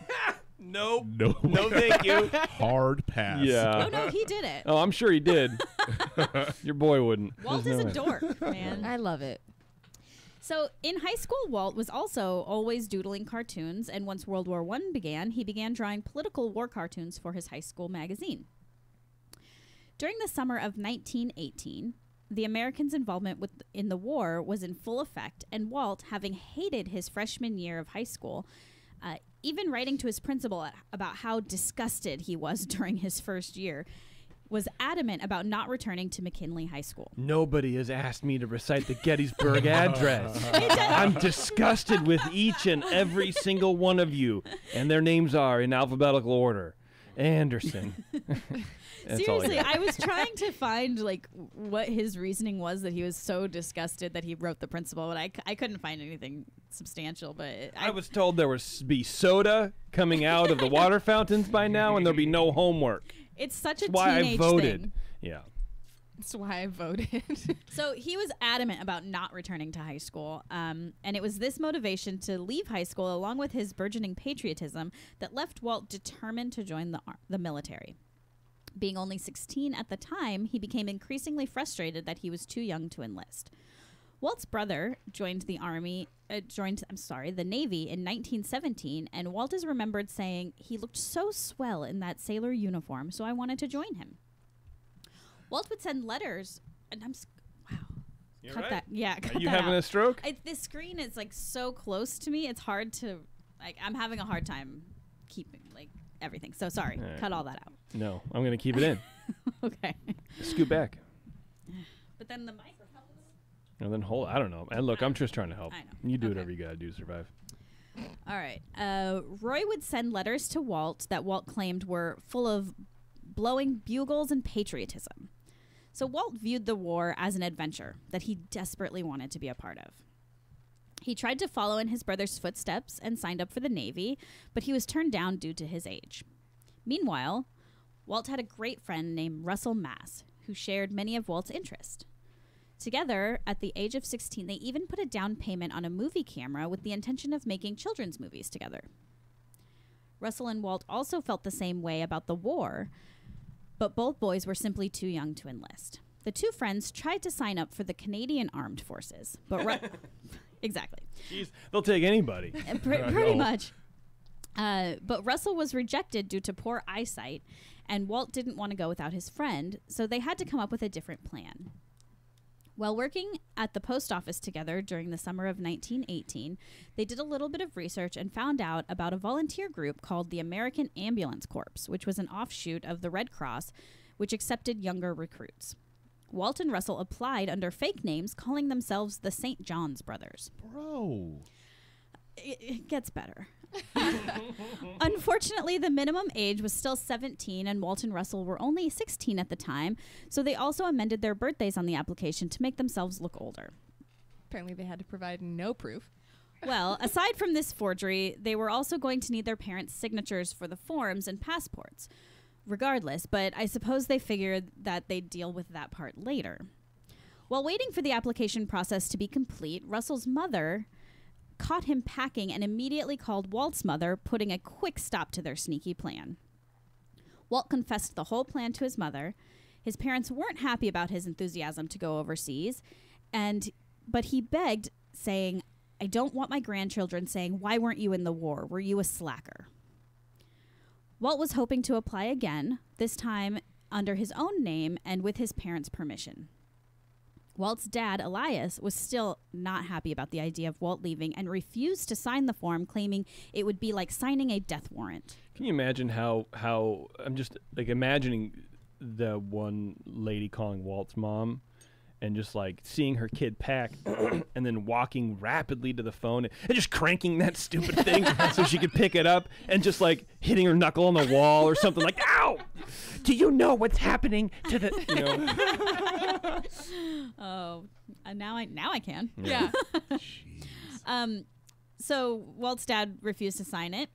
Nope. No. No, thank you. Hard pass. Yeah. Oh, no, he did it. Oh, I'm sure he did. Your boy wouldn't. Walt There's is no a way. dork, man. I love it. So in high school, Walt was also always doodling cartoons, and once World War I began, he began drawing political war cartoons for his high school magazine. During the summer of 1918, the Americans' involvement in the war was in full effect, and Walt, having hated his freshman year of high school, even writing to his principal about how disgusted he was during his first year, was adamant about not returning to McKinley High School. Nobody has asked me to recite the Gettysburg Address. I'm disgusted with each and every single one of you, and their names are in alphabetical order. Anderson. That's all I Seriously, got. I was trying to find like what his reasoning was that he was so disgusted that he wrote the principal, but I couldn't find anything substantial. But I was told there would be soda coming out of the water fountains by now, and there'll be no homework. It's such a That's why teenage I voted. thing. Yeah. That's why I voted. So he was adamant about not returning to high school, and it was this motivation to leave high school, along with his burgeoning patriotism, that left Walt determined to join the military. Being only 16 at the time, he became increasingly frustrated that he was too young to enlist. Walt's brother joined the Navy in 1917, and Walt is remembered saying, "He looked so swell in that sailor uniform, so I wanted to join him." Walt would send letters, and wow. You Cut right? that. Yeah, cut Are you that having out. a stroke? This screen is like so close to me. It's hard to I'm having a hard time keeping like everything. So sorry. All right. Cut all that out. No, I'm going to keep it in. Okay. Scoot back. But then the microphones. And then hold. I don't know. And look, I'm just trying to help. I know. You do Okay. whatever you got to do to survive. All right. Roy would send letters to Walt that Walt claimed were full of blowing bugles and patriotism. So Walt viewed the war as an adventure that he desperately wanted to be a part of. He tried to follow in his brother's footsteps and signed up for the Navy, but he was turned down due to his age. Meanwhile, Walt had a great friend named Russell Mass, who shared many of Walt's interests. Together, at the age of 16, they even put a down payment on a movie camera with the intention of making children's movies together. Russell and Walt also felt the same way about the war, but both boys were simply too young to enlist. The two friends tried to sign up for the Canadian Armed Forces, but exactly. Jeez, they'll take anybody. Pretty much. But Russell was rejected due to poor eyesight, and Walt didn't want to go without his friend, so they had to come up with a different plan. While working at the post office together during the summer of 1918, they did a little bit of research and found out about a volunteer group called the American Ambulance Corps, which was an offshoot of the Red Cross, which accepted younger recruits. Walt and Russell applied under fake names, calling themselves the St. John's Brothers. Bro. It gets better. Unfortunately, the minimum age was still 17, and Walt and Russell were only 16 at the time, so they also amended their birthdays on the application to make themselves look older. Apparently they had to provide no proof. Well, aside from this forgery, they were also going to need their parents' signatures for the forms and passports. Regardless, but I suppose they figured that they'd deal with that part later. While waiting for the application process to be complete, Russell's mother caught him packing and immediately called Walt's mother, putting a quick stop to their sneaky plan. Walt confessed the whole plan to his mother. His parents weren't happy about his enthusiasm to go overseas, but he begged, saying, "I don't want my grandchildren saying, 'Why weren't you in the war? Were you a slacker?'" Walt was hoping to apply again, this time under his own name and with his parents' permission. Walt's dad, Elias, was still not happy about the idea of Walt leaving and refused to sign the form, claiming it would be like signing a death warrant. Can you imagine how I'm just like imagining the one lady calling Walt's mom and just like seeing her kid pack and then walking rapidly to the phone and just cranking that stupid thing so she could pick it up and just like hitting her knuckle on the wall or something like, ow! Do you know what's happening to the, you know? Oh, now I can. Yeah. So Walt's dad refused to sign it.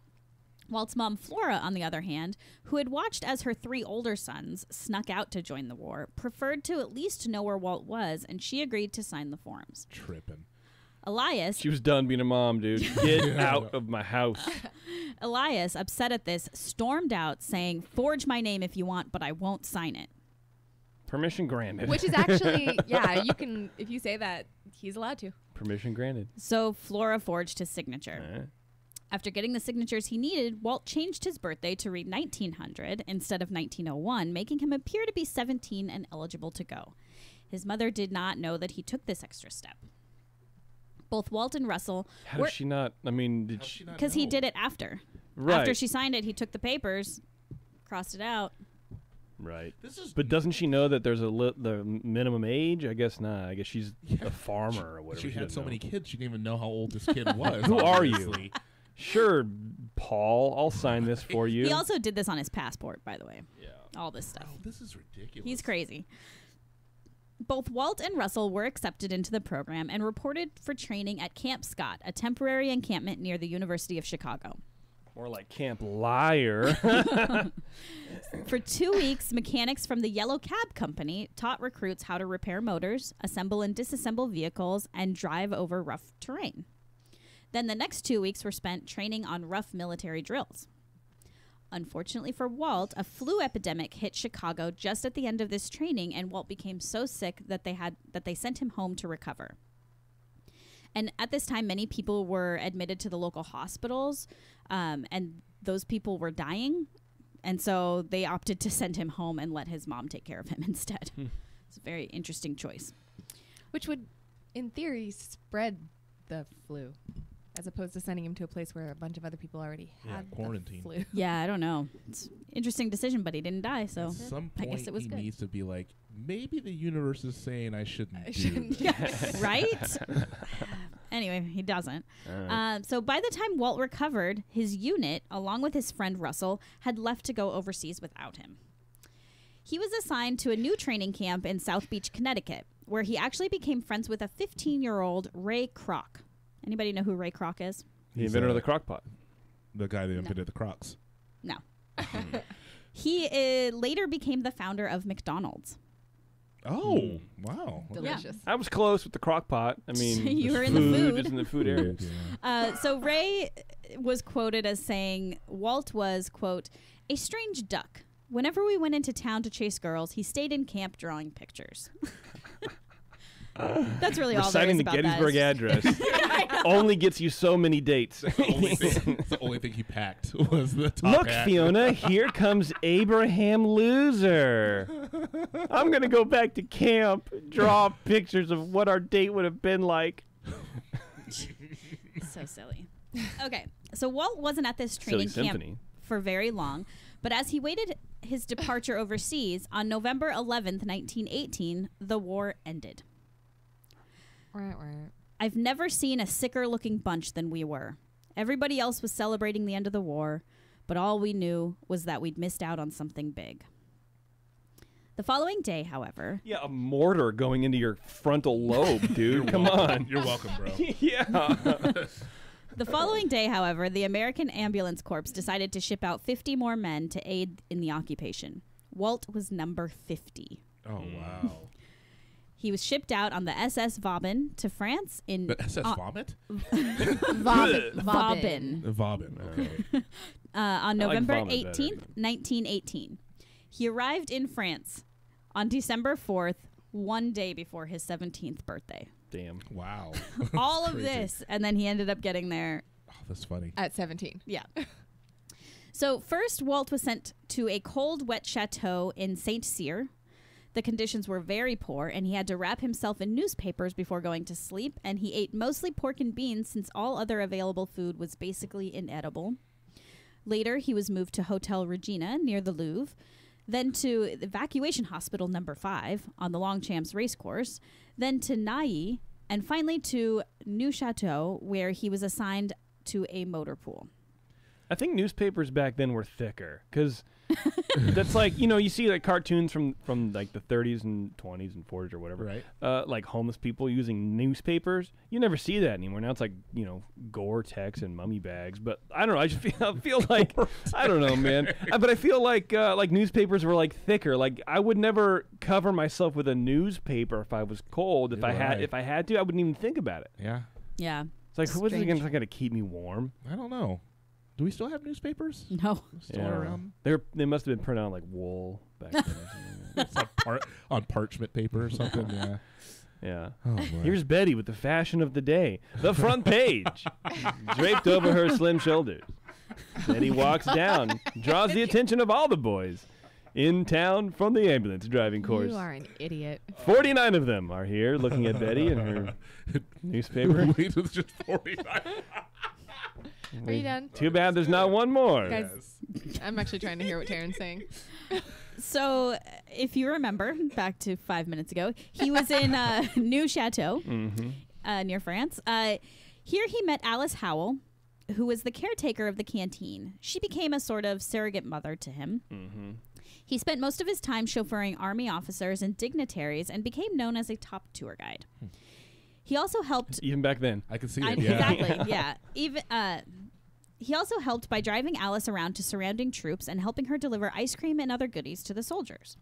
Walt's mom, Flora, on the other hand, who had watched as her 3 older sons snuck out to join the war, preferred to at least know where Walt was, and she agreed to sign the forms. Tripping. Elias... She was done being a mom, dude. Get out of my house. Elias, upset at this, stormed out, saying, "Forge my name if you want, but I won't sign it." Permission granted. Which is actually, yeah, you can, if you say that, he's allowed to. Permission granted. So Flora forged his signature. After getting the signatures he needed, Walt changed his birthday to read 1900 instead of 1901, making him appear to be 17 and eligible to go. His mother did not know that he took this extra step. Both Walt and Russell How did she not? I mean, did she? because he did it after. Right. After she signed it, he took the papers, crossed it out. Right. But doesn't she know that there's the minimum age? I guess not. I guess she's a farmer or whatever. She had doesn't so know. many kids, she didn't even know how old this kid was. Who are you? obviously. Sure, Paul. I'll sign this for you. He also did this on his passport, by the way. Yeah. All this stuff. Oh, this is ridiculous. He's crazy. Both Walt and Russell were accepted into the program and reported for training at Camp Scott, a temporary encampment near the University of Chicago. More like Camp Liar. For 2 weeks, mechanics from the Yellow Cab Company taught recruits how to repair motors, assemble and disassemble vehicles, and drive over rough terrain. Then the next 2 weeks were spent training on rough military drills. Unfortunately for Walt, a flu epidemic hit Chicago just at the end of this training, and Walt became so sick that they sent him home to recover. And at this time, many people were admitted to the local hospitals, and those people were dying. And so they opted to send him home and let his mom take care of him instead. It's a very interesting choice. Which would, in theory, spread the flu, as opposed to sending him to a place where a bunch of other people already had quarantine. the flu. Yeah, I don't know. It's an interesting decision, but he didn't die, so At some I point, guess it was he good. needs to be like, maybe the universe is saying I shouldn't do this. Right? Anyway, he doesn't. So by the time Walt recovered, his unit, along with his friend Russell, had left to go overseas without him. He was assigned to a new training camp in South Beach, Connecticut, where he actually became friends with a 15-year-old Ray Kroc. Anybody know who Ray Kroc is? The inventor of the crock pot. The guy that invented the Crocs. No. He later became the founder of McDonald's. Oh, wow. Delicious. I was close with the crock pot. I mean, You there's were in the food. It's in the food area. So Ray was quoted as saying Walt was, quote, "a strange duck. Whenever we went into town to chase girls, he stayed in camp drawing pictures." That's really all there Reciting is the about Gettysburg that. address only gets you so many dates. The only thing he packed was the top Look, hat. Fiona, here comes Abraham Loser. I'm going to go back to camp, draw pictures of what our date would have been like. So silly. Okay, so Walt wasn't at this Silly training camp symphony. for very long, but as he waited his departure overseas, on November 11th, 1918, the war ended. Right. I've never seen a sicker-looking bunch than we were. Everybody else was celebrating the end of the war, but all we knew was that we'd missed out on something big. The following day, however... Yeah, a mortar going into your frontal lobe, dude. Come on. You're welcome, bro. Yeah. The following day, however, the American Ambulance Corps decided to ship out 50 more men to aid in the occupation. Walt was number 50. Oh, wow. He was shipped out on the SS Vauban to France in... The SS Vomit? Vauban. Vauban, okay. On I like November vomit better, 18th, 1918. He arrived in France on December 4th, one day before his 17th birthday. Damn. Wow. All of Crazy. this, and then he ended up getting there. Oh, that's funny. At 17. Yeah. So first, Walt was sent to a cold, wet chateau in Saint-Cyr. The conditions were very poor, and he had to wrap himself in newspapers before going to sleep, and he ate mostly pork and beans since all other available food was basically inedible. Later, he was moved to Hotel Regina near the Louvre, then to Evacuation Hospital number 5 on the Longchamps Racecourse, then to Naï, and finally to Neuchâtel, where he was assigned to a motor pool. I think newspapers back then were thicker because that's like, you see like cartoons from like the 30s and 20s and 40s or whatever. Right. Like homeless people using newspapers. You never see that anymore. Now it's like, Gore-Tex and mummy bags. But I don't know. I just feel like, I don't know, man. But I feel like newspapers were like thicker. Like I would never cover myself with a newspaper if I was cold. If I had to, I wouldn't even think about it. Yeah. Yeah. It's like, what's it going to keep me warm? I don't know. Do we still have newspapers? No. Still around? They must have been printed on like wool back then. It's on parchment paper or something. Yeah. Yeah. Oh, boy. Here's Betty with the fashion of the day. The front page, draped over her slim shoulders. Betty walks down, draws the attention of all the boys in town from the ambulance driving course. You are an idiot. 49 of them are here looking at Betty and her newspaper. Wait, it's just 49. Are you done? Too bad there's not one more. Guys, I'm actually trying to hear what Taryn's saying. So, if you remember, back to 5 minutes ago, he was in Neuchâtel, near France. Here he met Alice Howell, who was the caretaker of the canteen. She became a sort of surrogate mother to him. He spent most of his time chauffeuring army officers and dignitaries and became known as a top tour guide. He also helped... Even back then. I can see it, yeah. Exactly, yeah. Even... he also helped by driving Alice around to surrounding troops and helping her deliver ice cream and other goodies to the soldiers.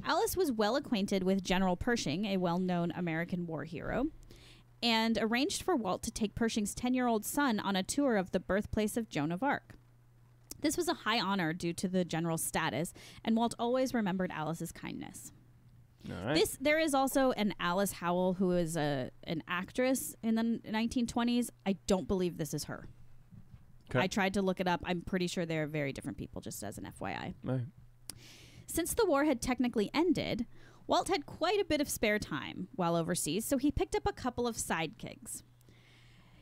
Alice was well acquainted with General Pershing, a well-known American war hero, and arranged for Walt to take Pershing's 10-year-old son on a tour of the birthplace of Joan of Arc. This was a high honor due to the general's status, and Walt always remembered Alice's kindness. All right. There is also an Alice Howell who is an actress in the 1920s. I don't believe this is her. Okay. I tried to look it up. I'm pretty sure they're very different people, just as an FYI. Right. Since the war had technically ended, Walt had quite a bit of spare time while overseas, so he picked up a couple of side gigs.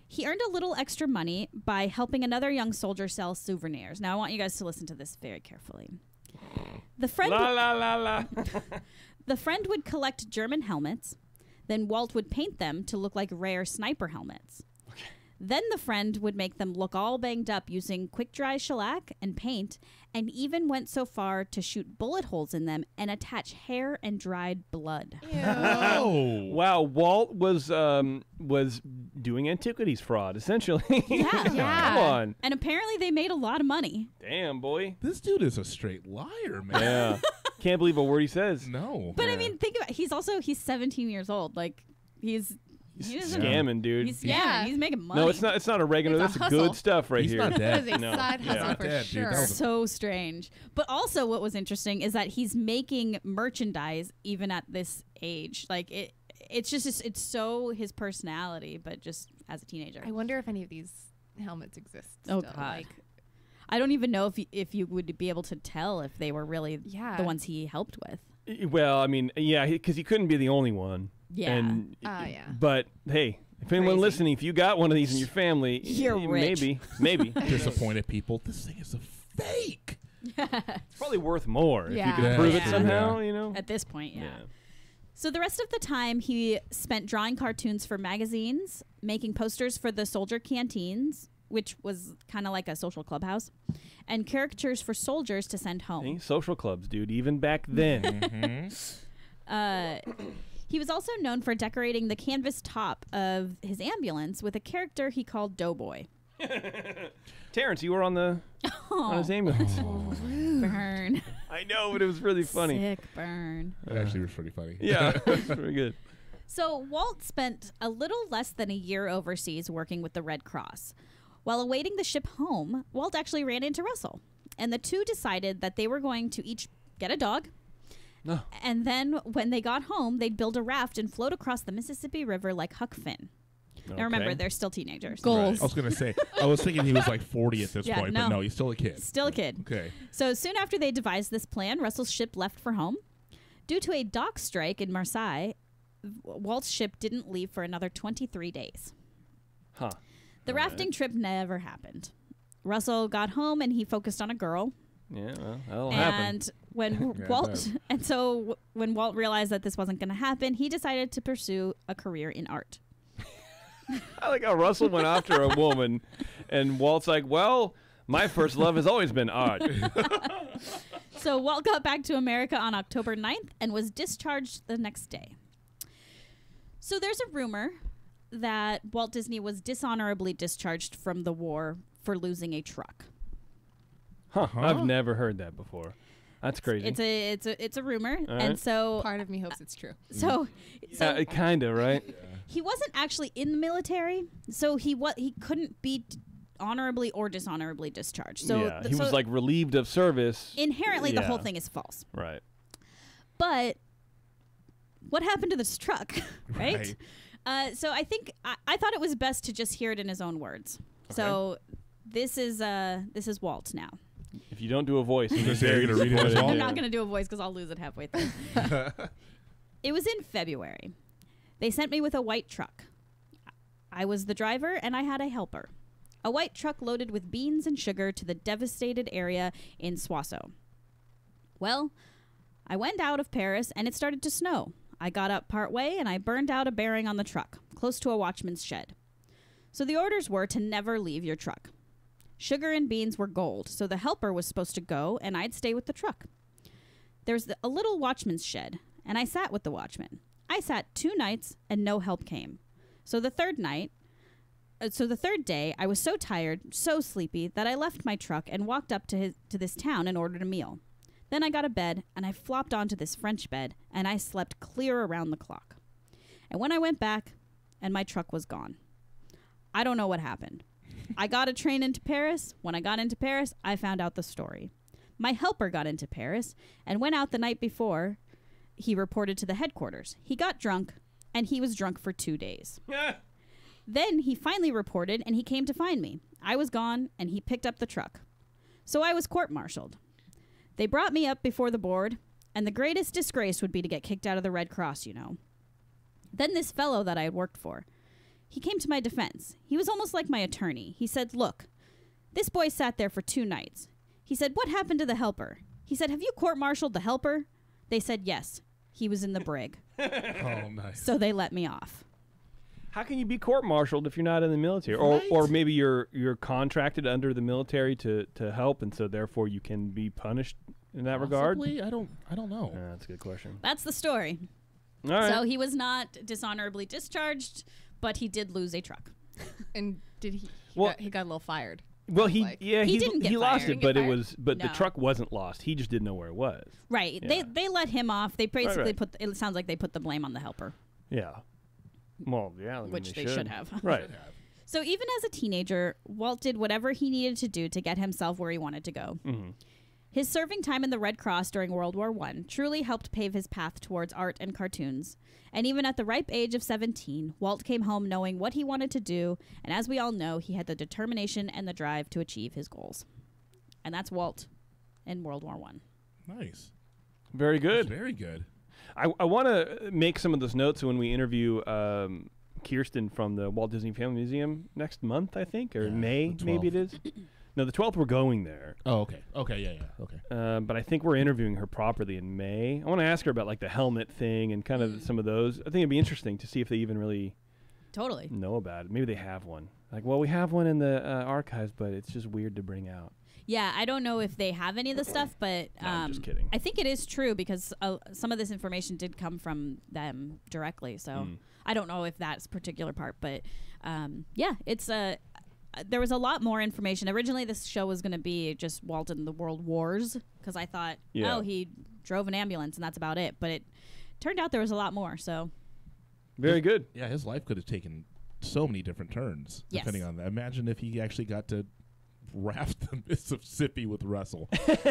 He earned a little extra money by helping another young soldier sell souvenirs. Now, I want you guys to listen to this very carefully. The friend The friend would collect German helmets, then Walt would paint them to look like rare sniper helmets. Then the friend would make them look all banged up using quick-dry shellac and paint, and even went so far to shoot bullet holes in them and attach hair and dried blood. Oh. Wow, Walt was doing antiquities fraud, essentially. Yeah. Come on. And apparently they made a lot of money. Damn, boy. This dude is a straight liar, man. Yeah. Can't believe a word he says. No. But I mean, think about it. He's 17 years old. Like, he doesn't- Scamming, dude. He's scamming. Yeah. He's making money. No, it's not oregano. It's a That's good hustle. stuff right He's here. not dead. That is a No. side hustle Yeah. for Dead, dude. sure. That was So strange. But also what was interesting is that he's making merchandise even at this age. Like it's just it's so his personality, but just as a teenager. I wonder if any of these helmets exist. Oh, still. God. Like, I don't even know if you would be able to tell if they were really Yeah. the ones he helped with. Well, I mean, yeah, because he couldn't be the only one. Yeah. And, yeah. But, hey, if anyone Crazy. listening, if you got one of these in your family, You're rich. Maybe. Disappointed people. This thing is a fake. It's probably worth more if you Yeah. could Yeah, prove yeah. it somehow, you know? At this point, yeah. Yeah. So the rest of the time he spent drawing cartoons for magazines, making posters for the soldier canteens, which was kind of like a social clubhouse, and caricatures for soldiers to send home. Hey, social clubs, dude, even back then. He was also known for decorating the canvas top of his ambulance with a character he called Doughboy. Terrence, you were on his ambulance. Burn. I know, but it was really funny. Sick burn. That actually was pretty funny. Yeah, it's very good. So Walt spent a little less than a year overseas working with the Red Cross. While awaiting the ship home, Walt actually ran into Russell, and the two decided that they were going to each get a dog. No. And then when they got home, they'd build a raft and float across the Mississippi River like Huck Finn. Now remember, Okay. they're still teenagers. Goals. I was going to say, I was thinking he was like 40 at this Yeah, point, no. but no, he's still a kid. Still a kid. Okay. So soon after they devised this plan, Russell's ship left for home. Due to a dock strike in Marseille, Walt's ship didn't leave for another 23 days. Huh. The rafting trip never happened. Russell got home and he focused on a girl. Yeah, well, that'll happen. And when when Walt realized that this wasn't going to happen, he decided to pursue a career in art. I like how Russell went after a woman, and Walt's like, well, my first love has always been art. So Walt got back to America on October 9th and was discharged the next day. So there's a rumor that Walt Disney was dishonorably discharged from the war for losing a truck. Huh. I've never heard that before. That's crazy. It's a rumor, All and right. so Part of me hopes it's true. so kind of, right? he wasn't actually in the military, so he couldn't be honorably or dishonorably discharged. So yeah, he was like relieved of service. Inherently, the whole Yeah. thing is false. Right. But what happened to this truck, right? So I think I thought it was best to just hear it in his own words. Okay. So this is Walt now. If you don't do a voice, You're gonna read it as disappointed. well? I'm not going to do a voice because I'll lose it halfway through. It was in February. They sent me with a white truck. I was the driver and I had a helper. A white truck loaded with beans and sugar to the devastated area in Soissons. Well, I went out of Paris and it started to snow. I got up part way and I burned out a bearing on the truck, close to a watchman's shed. So the orders were to never leave your truck. Sugar and beans were gold, so the helper was supposed to go and I'd stay with the truck. There's a little watchman's shed, and I sat with the watchman. I sat 2 nights and no help came. So the third day, I was so tired, so sleepy, that I left my truck and walked up to this town and ordered a meal. Then I got a bed, and I flopped onto this French bed, and I slept clear around the clock. And when I went back, and my truck was gone. I don't know what happened. I got a train into Paris. When I got into Paris, I found out the story. My helper got into Paris and went out the night before. He reported to the headquarters. He got drunk, and he was drunk for 2 days. Then he finally reported, and he came to find me. I was gone, and he picked up the truck. So I was court-martialed. They brought me up before the board, and the greatest disgrace would be to get kicked out of the Red Cross, you know. Then this fellow that I had worked for, he came to my defense. He was almost like my attorney. He said, look, this boy sat there for 2 nights. He said, what happened to the helper? He said, have you court-martialed the helper? They said, yes. He was in the brig. Oh, nice. So they let me off. How can you be court-martialed if you're not in the military? Right. Or maybe you're contracted under the military to help, and so therefore you can be punished in that regard? Possibly? I don't know. Yeah, that's a good question. That's the story. All right. So he was not dishonorably discharged, but he did lose a truck. And did he? Well- He got a little fired. well, He didn't get lost fired. it, but Didn't it get was the No. truck wasn't lost. He just didn't know where it was. Right. Yeah. They let him off. They basically right. put. It sounds like they put the blame on the helper, Yeah. Well, yeah, I mean, which they should have. Right. So even as a teenager, Walt did whatever he needed to do to get himself where he wanted to go. Mm-hmm. His serving time in the Red Cross during World War I truly helped pave his path towards art and cartoons. And even at the ripe age of 17, Walt came home knowing what he wanted to do, and as we all know, he had the determination and the drive to achieve his goals. And that's Walt in World War I. Nice. Very good. Very good. I want to make some of those notes when we interview Kirsten from the Walt Disney Family Museum next month, I think, or Yeah, May, the maybe it 12th. is. No, the 12th we're going there. Oh, okay. Okay, yeah. Okay. But I think we're interviewing her properly in May. I want to ask her about like the helmet thing and kind of some of those. I think it'd be interesting to see if they even really Totally. know about it. Maybe they have one. Like, well, we have one in the archives, but it's just weird to bring out. Yeah, I don't know if they have any of the stuff, but No, I'm just kidding. I think it is true because some of this information did come from them directly. So I don't know if that's a particular part, but yeah, it's there was a lot more information. Originally, this show was going to be just Walt in the World Wars because I thought, Yeah. oh, he drove an ambulance and that's about it. But it turned out there was a lot more. So Very good. Yeah, his life could have taken so many different turns Yes. depending on that. Imagine if he actually got to raft the Mississippi with Russell.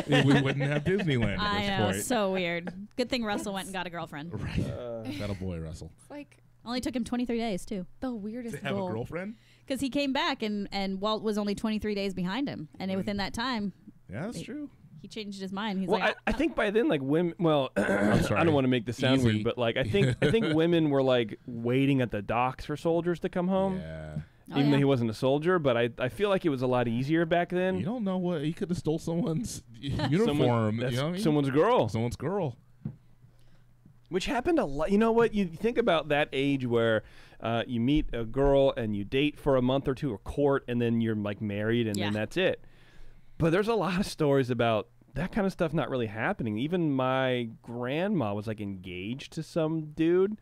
We wouldn't have Disneyland I at know, this point. so weird. Good thing Russell went and got a girlfriend. Right. Got a boy, Russell. It's like Only took him 23 days too. the weirdest To have goal. a girlfriend? Because he came back and Walt was only 23 days behind him. And within that time, Yeah, that's true. He changed his mind. He's Well, like, I think by then, like women. Well, I sorry. don't want to make this sound Easy. weird, but like I think women were like waiting at the docks for soldiers to come home, Yeah. Oh, even though yeah. he wasn't a soldier. But I feel like it was a lot easier back then. You don't know what he could have stole someone's uniform. That's You know what I mean? someone's girl. Someone's girl. Which happened a lot. You know what? You think about that age where you meet a girl and you date for a month or two or court, and then you're like married, and then Yeah. that's it. But there's a lot of stories about that kind of stuff not really happening. Even my grandma was like engaged to some dude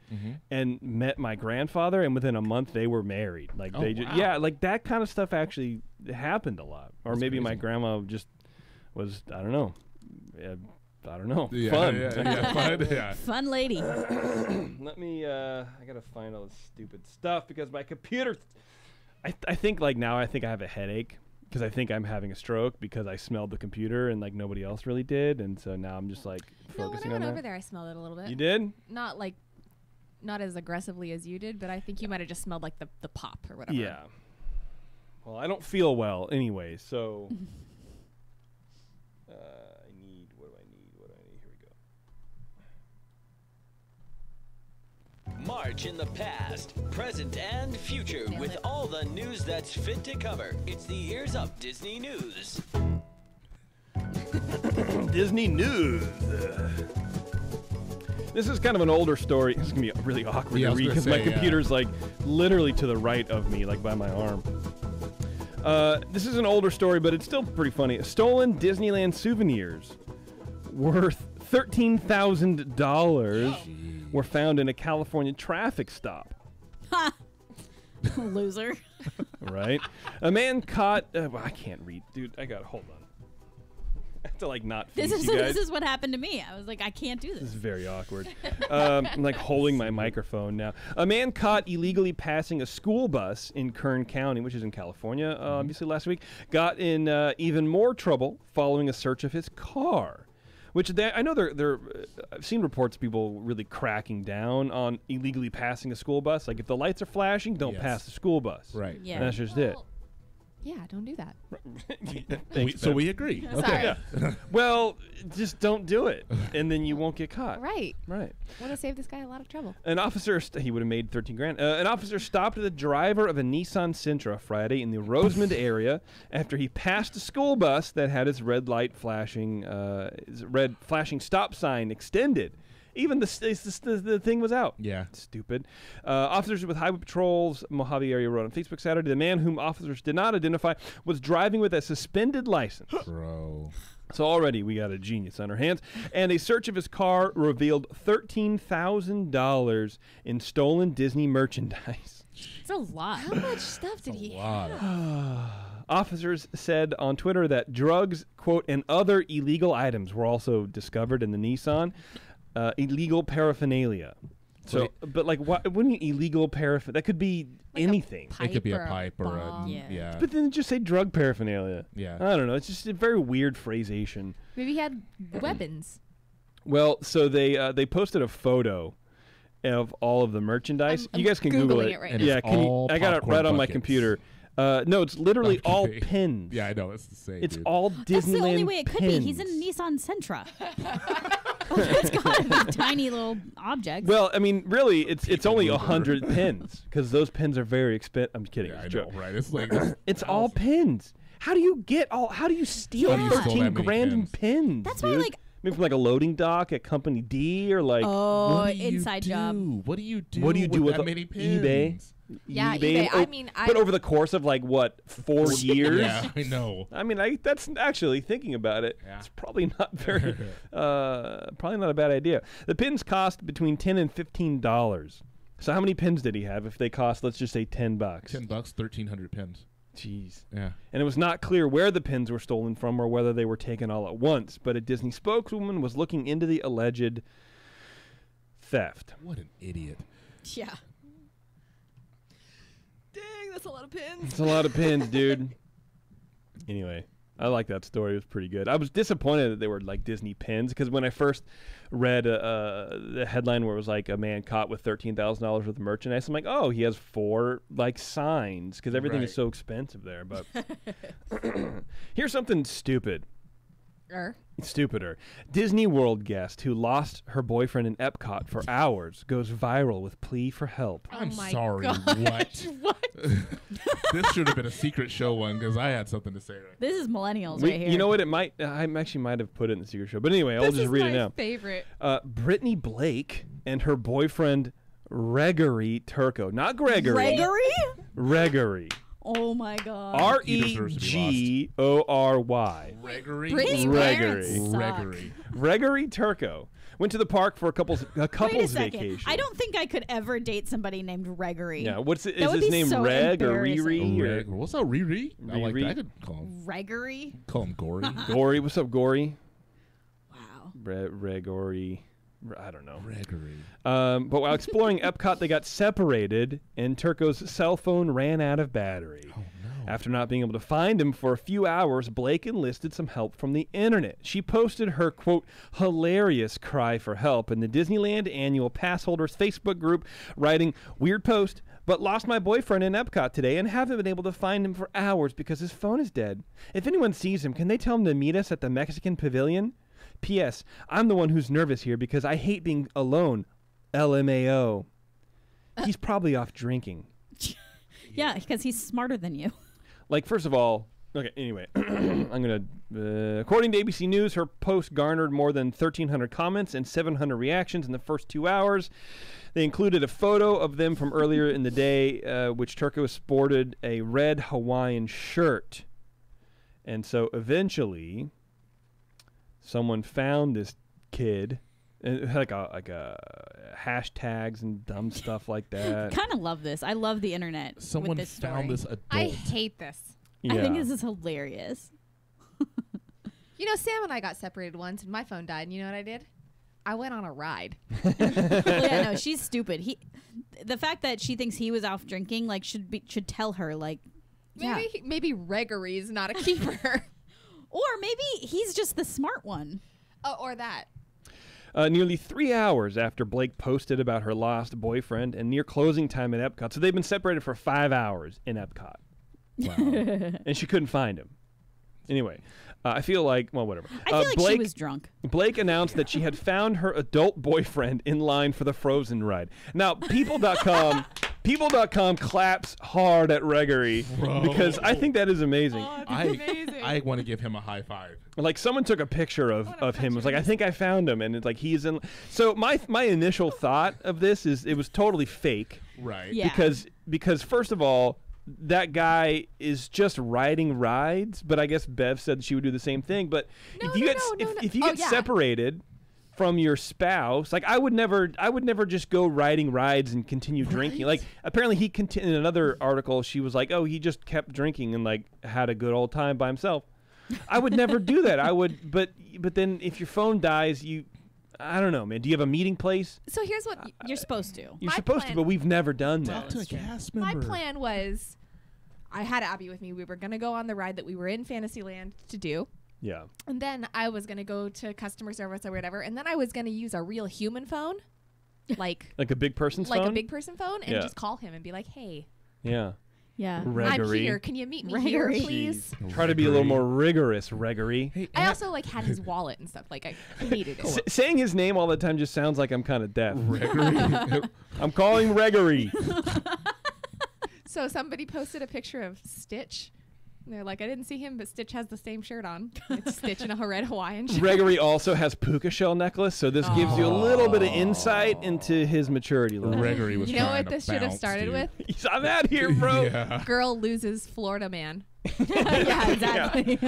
and met my grandfather, and within a month they were married. Like Oh, they just, wow. yeah, like that kind of stuff actually happened a lot. Or That's maybe my crazy. grandma just was, I don't know. I don't know. Yeah, Fun. Yeah, fun. Yeah. fun lady. Let me, I gotta find all this stupid stuff because my computer, I think like now I think I have a headache because I think I'm having a stroke because I smelled the computer and like nobody else really did. And so now I'm just like No, when I focusing went on over that. there, I smelled it a little bit. You did? Not as aggressively as you did, but I think you might have just smelled like the pop or whatever. Yeah. Well, I don't feel well anyway, so what do I need? Here we go. March in the past, present, and future Nailed with it. all the news that's fit to cover. It's the Ears Up Disney News. Disney news. This is kind of an older story. This is gonna be really awkward Yeah, I to was read gonna because my say, yeah. computer's like literally to the right of me, like by my arm. This is an older story, but it's still pretty funny. Stolen Disneyland souvenirs worth $13,000 were found in a California traffic stop. Loser. Right? A man caught. Well, I can't read, dude. Hold on. I have to like not face This is you guys. this is what happened to me. I was like, I can't do This this. is very awkward. I'm like holding my microphone now. A man caught illegally passing a school bus in Kern County, which is in California, obviously last week, got in even more trouble following a search of his car. Which I know I've seen reports of people really cracking down on illegally passing a school bus. Like if the lights are flashing, don't Yes. pass the school bus. Right. Yeah. And that's just it. Well, yeah, don't do that. Thanks, So Bev. we agree. Sorry. Okay. Yeah. Well, just don't do it, and then you won't get caught. Right. Right. Want to save this guy a lot of trouble. An officer, he would have made 13 grand. An officer stopped the driver of a Nissan Sentra Friday in the Rosemond area after he passed a school bus that had its red flashing stop sign extended. Even the thing was out. Yeah. Stupid. Officers with Highway Patrol's Mojave area wrote on Facebook Saturday, the man whom officers did not identify was driving with a suspended license. Bro. So already we got a genius on our hands. And a search of his car revealed $13,000 in stolen Disney merchandise. It's a lot. How much stuff did he Wow. have? Officers said on Twitter that drugs, quote, and other illegal items were also discovered in the Nissan. Illegal paraphernalia. So, but like, what? Wouldn't illegal paraphernalia? That could be Like a anything. It could be Pipe a or a pipe or a bomb. Yeah. But then just say drug paraphernalia. Yeah. I don't know. It's just a very weird phrasation. Maybe he had weapons. Well, so they posted a photo of all of the merchandise. I'm you guys can Google Googling it. it right And now. Yeah, it's can you, all I got it popcorn right on my buckets. computer. No, it's literally all Okay. pins. Yeah, I know. It's the same. It's dude. all Disneyland That's the only way it could pins. be. He's in a Nissan Sentra. It's got tiny little objects. Well, I mean, really, it's only mover. 100 pins because those pins are very expensive. I'm kidding. Yeah, it's I a know, joke. right? It's like It's all pins. How do you get all? How do you steal How do you steal 13 that many grand in pins? pins? That's why, dude? like- maybe from like a loading dock at Company D or like. oh, What do you inside job. do? What do you do? What do you do with that many pins? eBay? Yeah, eBay. I mean, but over the course of like what 4 years? Yeah, I know. I mean, that's actually thinking about it. Yeah. It's probably not very, probably not a bad idea. The pins cost between $10 and $15. So how many pins did he have? If they cost, let's just say $10. $10, 1,300 pins. Jeez. Yeah. And it was not clear where the pins were stolen from or whether they were taken all at once. But a Disney spokeswoman was looking into the alleged theft. What an idiot. Yeah. dang, that's a lot of pins. It's a lot of pins, dude. Anyway, I like that story. It was pretty good. I was disappointed that they were like Disney pins because when I first read the headline where it was like a man caught with $13,000 worth of merchandise, I'm like, oh, he has 4 like signs because everything is Right. so expensive there. But here's something stupid. Stupider. Disney World guest who lost her boyfriend in Epcot for hours goes viral with plea for help. I'm my sorry. gosh, What? This should have been a secret show one because I had something to say. Right. This is millennials right here. You know what? It might. I actually might have put it in the secret show. But anyway, I'll just read it now. Favorite. Brittany Blake and her boyfriend Gregory Turco, not Gregory. Gregory. Oh my God. Regory. Gregory. Gregory Turco went to the park for a couple's Wait a second. vacation. I don't think I could ever date somebody named Gregory. Yeah, what's it? That Is would his be name so Reg or embarrassing. Riri? What's up, Riri? I like Riri? that. I could call him. Gregory? Call him Gory. Gory, what's up, Gory? Wow. Gregory. I don't know. Gregory. But while exploring Epcot, they got separated, and Turco's cell phone ran out of battery. Oh, no. After not being able to find him for a few hours, Blake enlisted some help from the internet. She posted her, quote, hilarious cry for help in the Disneyland Annual Pass Holders Facebook group, writing, weird post, but lost my boyfriend in Epcot today and haven't been able to find him for hours because his phone is dead. If anyone sees him, can they tell him to meet us at the Mexican Pavilion? P.S. I'm the one who's nervous here because I hate being alone. LMAO. He's probably off drinking. Yeah, because he's smarter than you. Like, first of all, okay, anyway, I'm going to, according to ABC News, her post garnered more than 1,300 comments and 700 reactions in the first 2 hours. They included a photo of them from earlier in the day, which Turco sported a red Hawaiian shirt. And so eventually, someone found this kid, and like a hashtags and dumb stuff like that. Kind of love this. I love the internet. Someone with this found story. this adult. I hate this. Yeah. I think this is hilarious. You know, Sam and I got separated once, and my phone died. And you know what I did? I went on a ride. Well, yeah, no, she's stupid. The fact that she thinks he was off drinking, like, should tell her, like, yeah. Maybe Gregory's not a keeper. Or maybe he's just the smart one. Oh, or that. Nearly 3 hours after Blake posted about her lost boyfriend and near closing time at Epcot. So they've been separated for 5 hours in Epcot. Wow. And she couldn't find him. Anyway, I feel like, well, whatever. I feel like Blake, she was drunk. Blake announced that she had found her adult boyfriend in line for the Frozen ride. Now, People.com claps hard at Gregory because I think that is amazing. Oh, that's amazing. I want to give him a high five. Like, someone took a picture of him. It was like, I think I found him, and it's like he's in. So my initial thought of this is it was totally fake. Right. Yeah. Because first of all, that guy is just riding rides, but I guess Bev said she would do the same thing. But if you get separated from your spouse, like I would never just go riding rides and continue drinking. Like apparently in another article she was like, oh, he just kept drinking and like had a good old time by himself. I would never do that. I would, but then if your phone dies, I don't know, man. Do you have a meeting place? So here's what You're supposed to. You're supposed to, but we've never done that. Talk to a cast my member. plan was, I had Abby with me. We were gonna go on the ride that we were in Fantasyland to do. Yeah. And then I was going to go to customer service or whatever. And then I was going to use a real human phone. Like a big person's phone? Like a big person phone. And Yeah. just call him and be like, hey, Yeah. Yeah. I'm Gregory. here. Can you meet me here, Gregory. please? Try to be a little more rigorous, Gregory. Hey, I also like had his wallet and stuff. Like I hated it. Saying his name all the time just sounds like I'm kind of deaf. Gregory. I'm calling Gregory. So somebody posted a picture of Stitch. And they're like, I didn't see him, but Stitch has the same shirt on. It's Stitch in a red Hawaiian shirt. Gregory also has puka shell necklace, so this gives you a little bit of insight into his maturity level. Gregory was You know trying what to this should have bounce, started dude. with? He's on that here, bro. Yeah. Girl loses Florida man. Yeah, exactly.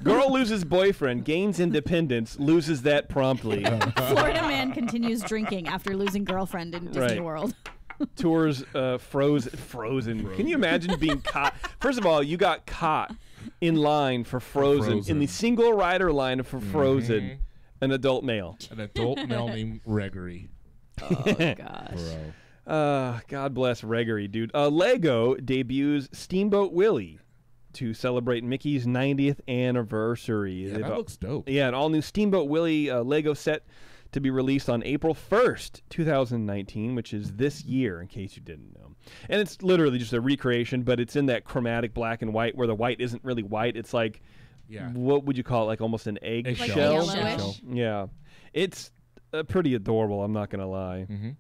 Girl loses boyfriend, gains independence, loses that promptly. Florida man continues drinking after losing girlfriend in Disney Right. World. Tours Frozen. Can you imagine being caught? First of all, you got caught in line for Frozen. In the single rider line for Frozen, an adult male. An adult male named Gregory. Oh, gosh. Bro. God bless Gregory, dude. Lego debuts Steamboat Willie to celebrate Mickey's 90th anniversary. Yeah, that looks dope. Yeah, an all-new Steamboat Willie Lego set to be released on April 1st, 2019, which is this year, in case you didn't know. And it's literally just a recreation, but it's in that chromatic black and white where the white isn't really white. It's like Yeah. what would you call it? Like almost an egg Eggshell. Like shell. yellowish? Yeah, it's pretty adorable. I'm not gonna lie. Mm-hmm.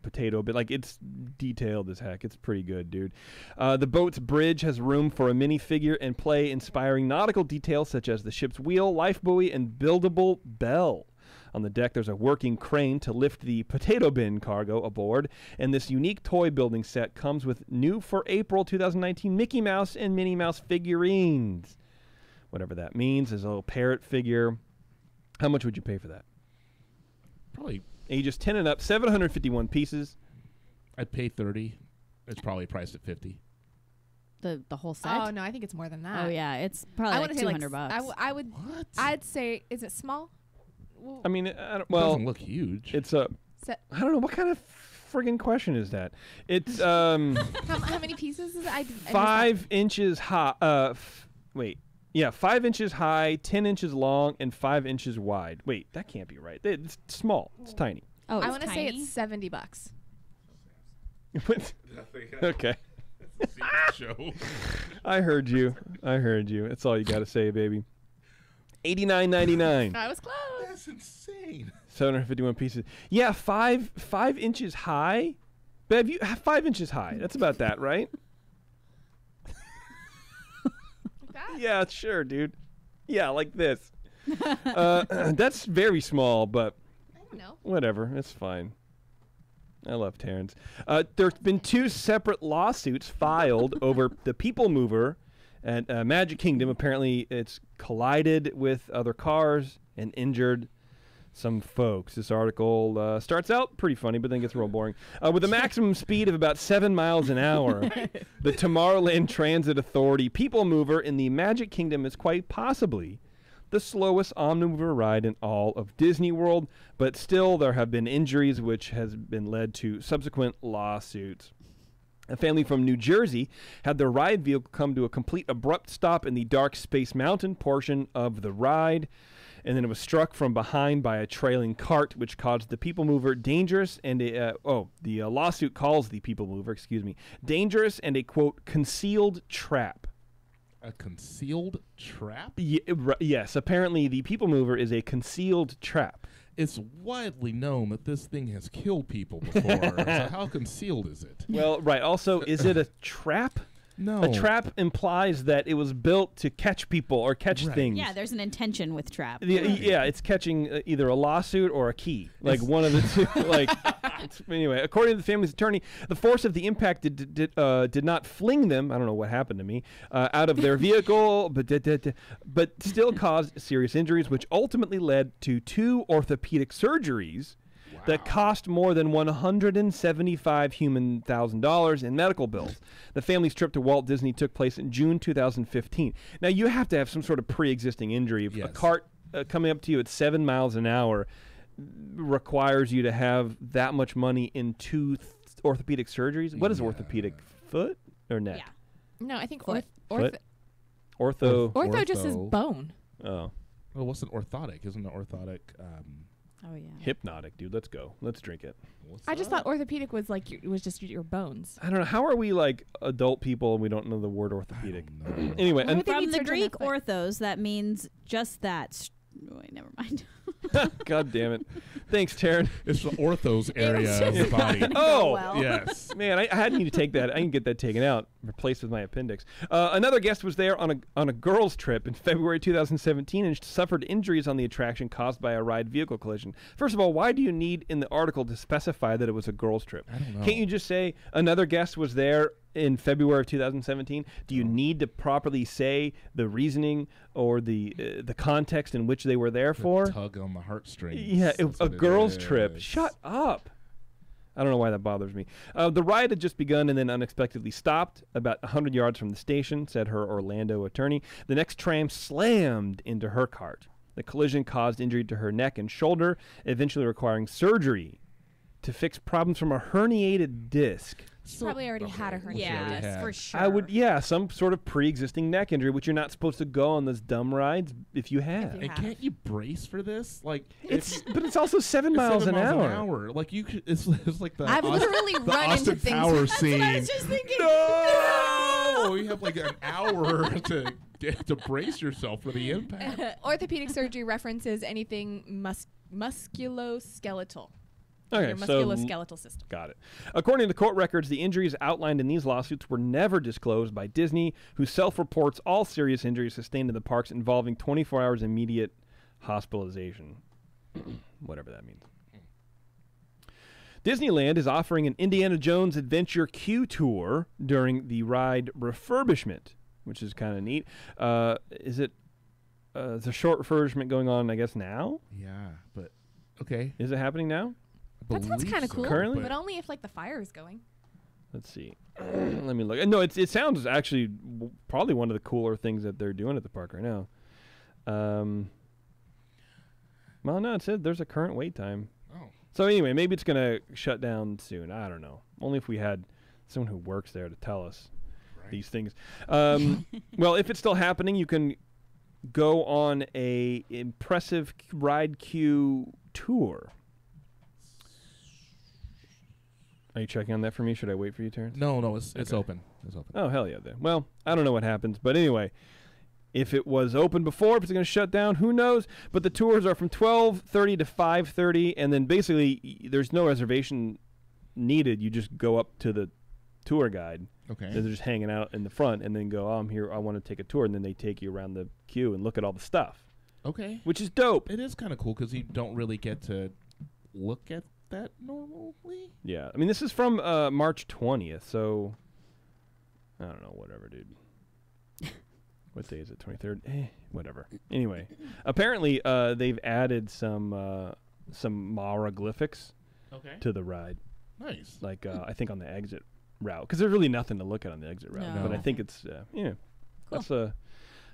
Potato, but like it's detailed as heck. It's pretty good, dude. The boat's bridge has room for a minifigure and play inspiring nautical details such as the ship's wheel, life buoy, and buildable bell. On the deck, there's a working crane to lift the potato bin cargo aboard, and this unique toy building set comes with new for April 2019 Mickey Mouse and Minnie Mouse figurines. Whatever that means. There's a little parrot figure. How much would you pay for that? Probably. Ages 10 and up, 751 pieces. I'd pay 30. It's probably priced at 50. The whole set. Oh no, I think it's more than that. Oh yeah, it's probably I like want to say $200. I would. What? I'd say, is it small? Well, I mean, I don't, It well, doesn't look huge. it's a. I don't know what kind of friggin' question is that. It's how many pieces is it? I missed that. 5 inches high. Wait, yeah, 5 inches high, 10 inches long, and 5 inches wide. Wait, that can't be right. It's small. It's tiny. Oh, I want to say it's $70. Okay, show. I heard you. I heard you. That's all you got to say, baby. $89.99. I was close. That's insane. 751 pieces. Yeah, 5 inches high. Bev, you 5 inches high. That's about that, right? Yeah, sure, dude. Yeah, like this. That's very small, but I don't know. whatever. It's fine. I love Terrence. There's been 2 separate lawsuits filed over the People Mover at Magic Kingdom. Apparently, it's collided with other cars and injured some folks. This article starts out pretty funny, but then gets real boring. With a maximum speed of about 7 miles an hour, the Tomorrowland Transit Authority People Mover in the Magic Kingdom is quite possibly the slowest Omnimover ride in all of Disney World, but still there have been injuries which has been led to subsequent lawsuits. A family from New Jersey had their ride vehicle come to a complete abrupt stop in the Dark Space Mountain portion of the ride, and then it was struck from behind by a trailing cart, which caused the People Mover dangerous and the lawsuit calls the People Mover, dangerous and a, quote, concealed trap. A concealed trap? Yes, apparently the People Mover is a concealed trap. It's widely known that this thing has killed people before. So how concealed is it? Well, right. Also, is it a trap? No. A trap implies that it was built to catch people or catch Right. things. Yeah, there's an intention with trap. Yeah, it's catching either a lawsuit or a key, like one of the two. Like, anyway, according to the family's attorney, the force of the impact did not fling them. I don't know what happened to me out of their vehicle, but still caused serious injuries, which ultimately led to 2 orthopedic surgeries. That cost more than $175,000 in medical bills. The family's trip to Walt Disney took place in June 2015. Now, you have to have some sort of pre-existing injury. If a cart coming up to you at 7 miles an hour requires you to have that much money in 2 orthopedic surgeries. What is orthopedic? Foot or neck? Yeah. No, I think Foot? ortho Ortho. just is bone. Oh. Well, what's an orthotic? Isn't an orthotic... Oh yeah. Hypnotic, dude. Let's go. Let's drink it. I just thought orthopedic was like was just your bones. I don't know. How are we like adult people and we don't know the word orthopedic? Anyway, Why would they From need the surgery on Greek their foot? orthos, that means just that. Wait, never mind. God damn it. Thanks, Taryn. It's the orthos area of the body. Oh, well. Yes. Man, I had need to take that. I can get that taken out, replaced with my appendix. Another guest was there on a girls' trip in February 2017 and suffered injuries on the attraction caused by a ride vehicle collision. First of all, why do you need in the article to specify that it was a girls' trip? I don't know. Can't you just say another guest was there in February of 2017? Do you need to properly say the reasoning or the context in which they were there for? Tug on the heartstrings. Yeah, That's a what it girls' trip. is. Shut up. I don't know why that bothers me. The ride had just begun and then unexpectedly stopped about 100 yards from the station, said her Orlando attorney. The next tram slammed into her cart. The collision caused injury to her neck and shoulder, eventually requiring surgery to fix problems from a herniated disc. So- Probably already had a okay, herniated which she already Yeah, had. for sure. I would, some sort of pre-existing neck injury, which you're not supposed to go on those dumb rides if you have. you And can't you brace for this? Like But it's also 7 miles an hour. Like you could. It's like the. I've literally the run Austin into things. Powers That's what I scene. was just thinking. No, you have like an hour to to brace yourself for the impact. Orthopedic surgery references anything musculoskeletal. Okay, Your so musculoskeletal system. got it. According to court records, the injuries outlined in these lawsuits were never disclosed by Disney, who self-reports all serious injuries sustained in the parks involving 24 hours immediate hospitalization. Whatever that means. Disneyland is offering an Indiana Jones Adventure Q tour during the ride refurbishment, which is kind of neat. Is it the short refurbishment going on, I guess, now? Yeah, but okay. Is it happening now? That sounds kind of cool. Currently? But only if like the fire is going. Let's see. Let me look. No, it sounds actually probably one of the cooler things that they're doing at the park right now. Well, no, it said there's a current wait time. Oh. So anyway, maybe it's going to shut down soon. I don't know. Only if we had someone who works there to tell us these things. Well, if it's still happening, you can go on a impressive ride queue tour. Are you checking on that for me? Should I wait for you, Terrence? No, it's Okay. open. It's open. Oh, hell yeah, then. Well, I don't know what happens, but anyway, if it was open before, if it's going to shut down, who knows? But the tours are from 12:30 to 5:30, and then basically there's no reservation needed. You just go up to the tour guide. Okay. They're just hanging out in the front, and then go, oh, I'm here, I want to take a tour, and then they take you around the queue and look at all the stuff, Okay. which is dope. It is kind of cool because you don't really get to look at that normally. Yeah, I mean, this is from March 20th, so I don't know, whatever, dude. What day is it? 23rd? Whatever. Anyway, apparently they've added some hieroglyphics to the ride, Nice. like I think on the exit route, because there's really nothing to look at on the exit route. No. But I think it's that's a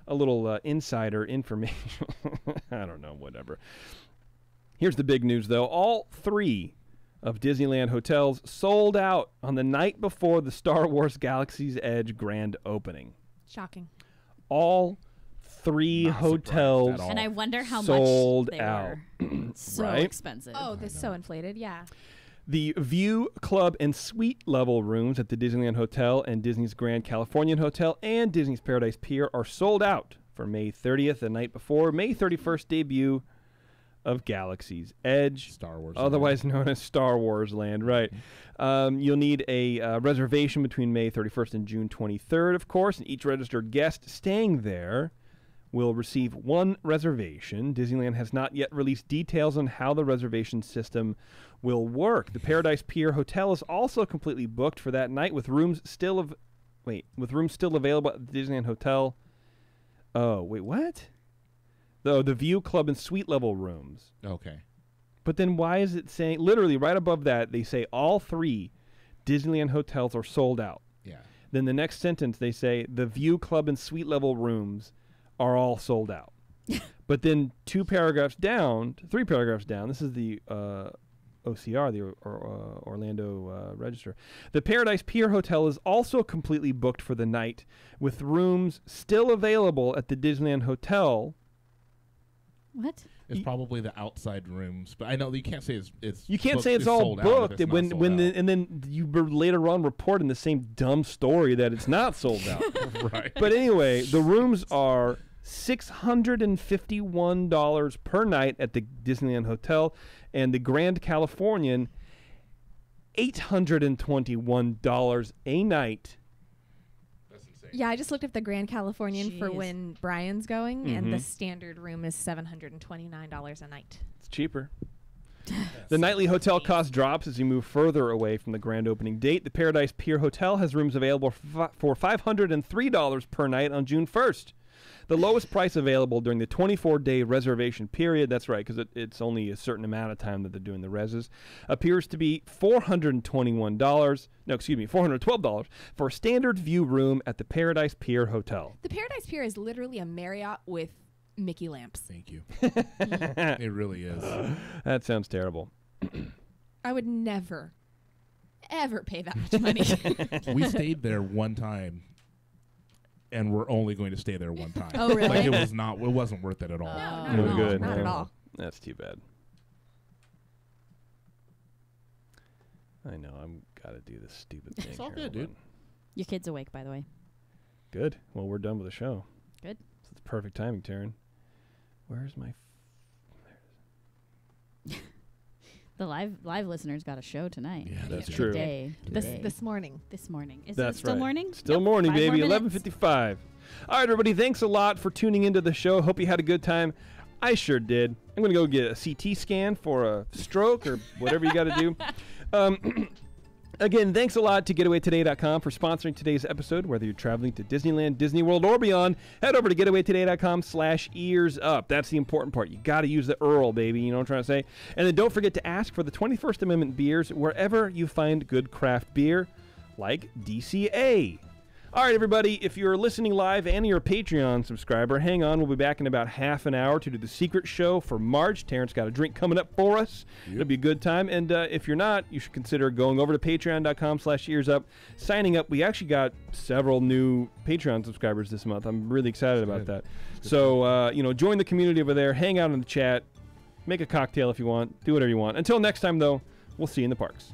little insider information. I don't know, whatever. Here's the big news, though. All 3 of Disneyland hotels sold out on the night before the Star Wars Galaxy's Edge grand opening. Shocking. All 3 Not surprised hotels at all. And I wonder how sold much they out. were. So Right? expensive. Oh, this is so inflated. Yeah. The View Club and Suite level rooms at the Disneyland Hotel and Disney's Grand Californian Hotel and Disney's Paradise Pier are sold out for May 30th, the night before May 31st debut of Galaxy's Edge, Star Wars. otherwise known as Star Wars Land, right? You'll need a reservation between May 31st and June 23rd, of course, and each registered guest staying there will receive 1 reservation. Disneyland has not yet released details on how the reservation system will work. The Paradise Pier Hotel is also completely booked for that night with rooms still available at the Disneyland Hotel. Oh, wait, what? The View Club and Suite level rooms. Okay. But then why is it saying, literally right above that, they say all 3 Disneyland hotels are sold out. Yeah. Then the next sentence, they say the View Club and Suite level rooms are all sold out. But then 3 paragraphs down, this is the OCR, the Orlando Register. The Paradise Pier Hotel is also completely booked for the night with rooms still available at the Disneyland Hotel. What? It's probably the outside rooms, but I know you can't say it's. You can't booked- say it's all sold out if booked it's not sold out. and then you later on report in the same dumb story that it's not sold out. Right. But anyway, the rooms are $651 per night at the Disneyland Hotel, and the Grand Californian $821 a night. That's insane. Yeah, I just looked up the Grand Californian for Jeez. when Brian's going, and the Mhm. standard room is $729 a night. It's cheaper. The nightly hotel cost drops as you move further away from the grand opening date. The Paradise Pier Hotel has rooms available for $503 per night on June 1st. The lowest price available during the 24-day reservation period, that's right, because it's only a certain amount of time that they're doing the reses, appears to be $412 for a standard view room at the Paradise Pier Hotel. The Paradise Pier is literally a Marriott with Mickey lamps. Thank you. It really is. That sounds terrible. I would never, ever pay that much money. We stayed there one time, and we're only going to stay there one time. Oh, really? Like it wasn't worth it at all. No, not Really at all. good. Not at Yeah. all. That's too bad. I know, I'm got to do this stupid thing. It's all here. good, Hold dude. on. Your kid's awake, by the way. Good. Well, we're done with the show. Good. So it's perfect timing, Taryn. Where's my... The live listeners got a show tonight. Yeah, that's true. Today. This morning. This morning. Is That's it still right. morning? Still Nope, morning, 5 baby. more minutes. 11:55. All right, everybody. Thanks a lot for tuning into the show. Hope you had a good time. I sure did. I'm going to go get a CT scan for a stroke or whatever you got to do. Again, thanks a lot to GetAwayToday.com for sponsoring today's episode. Whether you're traveling to Disneyland, Disney World, or beyond, head over to GetAwayToday.com/ears-up. That's the important part. You got to use the URL, baby. You know what I'm trying to say? And then don't forget to ask for the 21st Amendment beers wherever you find good craft beer, like DCA. All right, everybody, if you're listening live and you're a Patreon subscriber, hang on. We'll be back in about half an hour to do the secret show for March. Terrence got a drink coming up for us. It'll be a good time. And if you're not, you should consider going over to patreon.com/earsup, signing up. We actually got several new Patreon subscribers this month. I'm really excited about that. So, join the community over there. Hang out in the chat. Make a cocktail if you want. Do whatever you want. Until next time, though, we'll see you in the parks.